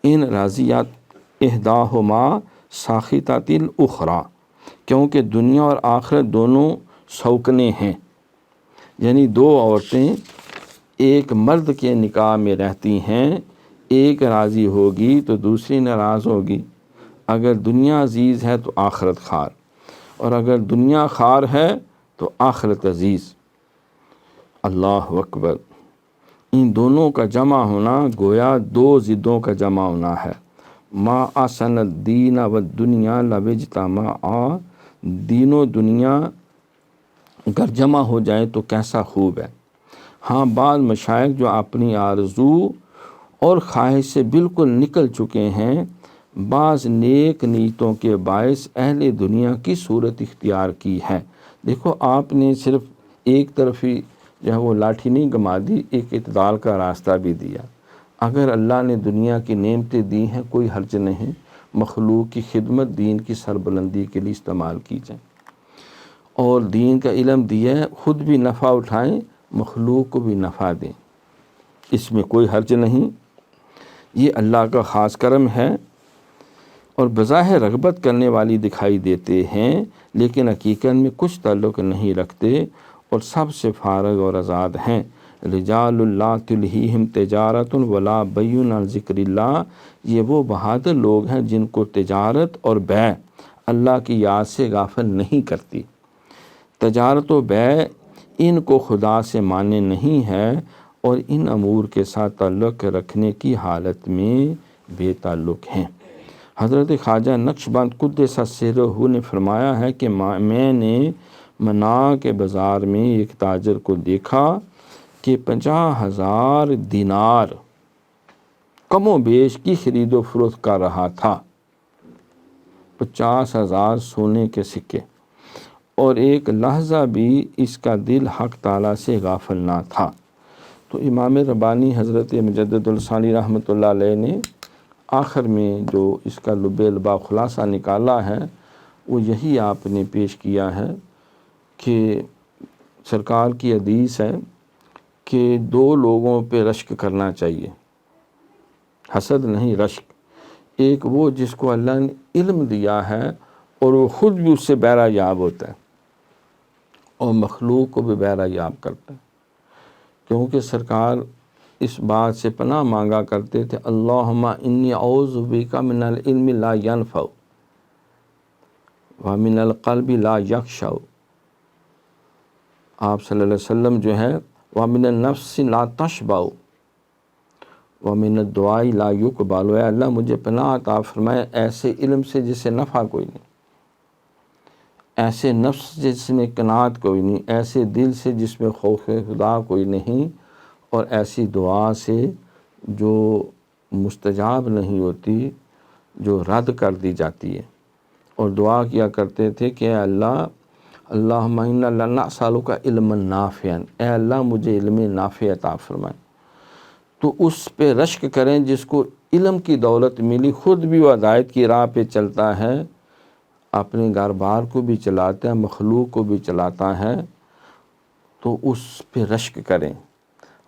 ان راضیات احداہما ساخطۃ الاخری، کیونکہ دنیا اور آخرت دونوں سوکنے ہیں، یعنی دو عورتیں ایک مرد کے نکاح میں رہتی ہیں، ایک راضی ہوگی تو دوسری ناراض ہوگی. اگر دنیا عزیز ہے تو آخرت خار، اور اگر دنیا خار ہے تو آخرت عزیز. اللہ اکبر، ان دونوں کا جمع ہونا گویا دو ضدوں کا جمع ہونا ہے. ما آسن الدین و دنیا لوجتمعا، دین و دنیا اگر جمع ہو جائے تو کیسا خوب ہے۔ ہاں بعض مشائخ جو اپنی آرزو اور خواہش سے بالکل نکل چکے ہیں، بعض نیک نیتوں کے باعث اہل دنیا کی صورت اختیار کی ہے۔ دیکھو آپ نے صرف ایک طرف ہی جو ہے وہ لاٹھی نہیں گما دی، ایک اعتدال کا راستہ بھی دیا۔ اگر اللہ نے دنیا کی نعمتیں دی ہیں کوئی حرج نہیں، مخلوق کی خدمت، دین کی سربلندی کے لیے استعمال کی جائیں، اور دین کا علم دیا ہے، خود بھی نفع اٹھائیں، مخلوق کو بھی نفع دیں، اس میں کوئی حرج نہیں۔ یہ اللہ کا خاص کرم ہے، اور بظاہر رغبت کرنے والی دکھائی دیتے ہیں لیکن حقیقت میں کچھ تعلق نہیں رکھتے اور سب سے فارغ اور آزاد ہیں۔ رجال لا تلہیہم تجارت ولا بیع عن ذکر اللہ، یہ وہ بہادر لوگ ہیں جن کو تجارت اور بیع اللہ کی یاد سے غافل نہیں کرتی۔ تجارت و بیع ان کو خدا سے مانے نہیں ہے اور ان امور کے ساتھ تعلق رکھنے کی حالت میں بے تعلق ہیں۔ حضرت خواجہ نقش بند قدس سرہ نے فرمایا ہے کہ میں نے منا کے بازار میں ایک تاجر کو دیکھا کہ 50,000 دینار کم و بیش کی خرید و فروخت کر رہا تھا، 50,000 سونے کے سکے، اور ایک لحظہ بھی اس کا دل حق تعالیٰ سے غافل نہ تھا۔ تو امام ربانی حضرت مجدد الثانی رحمۃ اللہ علیہ نے آخر میں جو اس کا لب الباب خلاصہ نکالا ہے وہ یہی آپ نے پیش کیا ہے کہ سرکار کی حدیث ہے کہ 2 لوگوں پہ رشک کرنا چاہیے، حسد نہیں رشک۔ ایک وہ جس کو اللہ نے علم دیا ہے اور وہ خود بھی اس سے بہرہ یاب ہوتا ہے اور مخلوق کو بھی بہرہ یاب کرتا ہے، کیونکہ سرکار اس بات سے پناہ مانگا کرتے تھے، اللہم انی اعوذ بک من العلم لا ینفع ومن القلب لا یخشع۔ آپ صلی اللہ علیہ وسلم جو ہے ومن النفس لا تشبع ومن الدعاء لا یقبل، اے اللہ مجھے پناہ عطا فرمائے ایسے علم سے جس سے نفع کوئی نہیں، ایسے نفس جس میں قناعت کوئی نہیں، ایسے دل سے جس میں خوف خدا کوئی نہیں، اور ایسی دعا سے جو مستجاب نہیں ہوتی، جو رد کر دی جاتی ہے۔ اور دعا کیا کرتے تھے کہ اے اللہ، اللہم انا نسألک علما نافعا، اے اللہ مجھے علم نافع عطا فرمائے۔ تو اس پہ رشک کریں جس کو علم کی دولت ملی، خود بھی وہ ہدایت کی راہ پہ چلتا ہے، اپنے گھر بار کو بھی چلاتا ہے، مخلوق کو بھی چلاتا ہے، تو اس پہ رشک کریں۔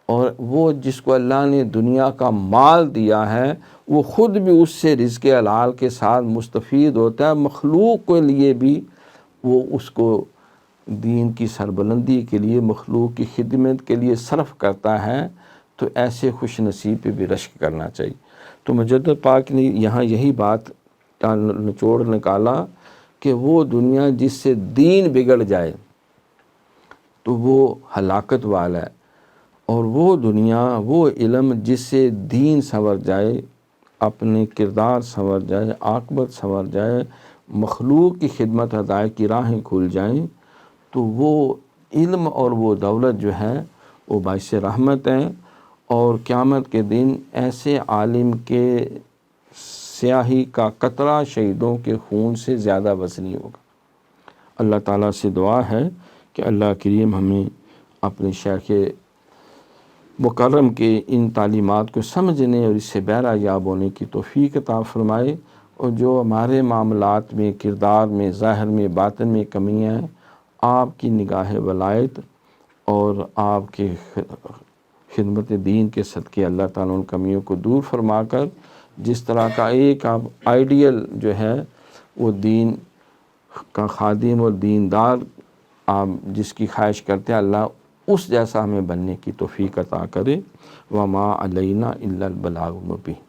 اور وہ جس کو اللہ نے دنیا کا مال دیا ہے وہ خود بھی اس سے رزق حلال کے ساتھ مستفید ہوتا ہے، مخلوق کے لیے بھی وہ اس کو دین کی سربلندی کے لیے، مخلوق کی خدمت کے لیے صرف کرتا ہے، تو ایسے خوش نصیب پہ بھی رشک کرنا چاہیے۔ تو مجدد پاک نے یہاں یہی بات کا نچوڑ نکالا کہ وہ دنیا جس سے دین بگڑ جائے تو وہ ہلاکت والا ہے، اور وہ دنیا، وہ علم جس سے دین سنور جائے، اپنے کردار سنور جائے، عاقبت سنور جائے، مخلوق کی خدمت ادائی کی راہیں کھل جائیں، تو وہ علم اور وہ دولت جو ہے وہ باعث رحمت ہیں، اور قیامت کے دن ایسے عالم کے سیاہی کا قطرہ شہیدوں کے خون سے زیادہ وزنی ہوگا۔ اللہ تعالیٰ سے دعا ہے کہ اللہ کریم ہمیں اپنے شیخ مکرم کے ان تعلیمات کو سمجھنے اور اس سے بہرہ یاب ہونے کی توفیق عطا فرمائے، اور جو ہمارے معاملات میں، کردار میں، ظاہر میں، باطن میں کمیاں ہیں، آپ کی نگاہ ولایت اور آپ کے خدمت دین کے صدقے اللہ تعالیٰ ان کمیوں کو دور فرما کر جس طرح کا ایک آپ آئیڈیل جو ہے وہ دین کا خادم اور دیندار آپ جس کی خواہش کرتے ہیں، اللہ اس جیسا ہمیں بننے کی توفیق عطا کرے۔ وما علینا الا البلاغ المبین۔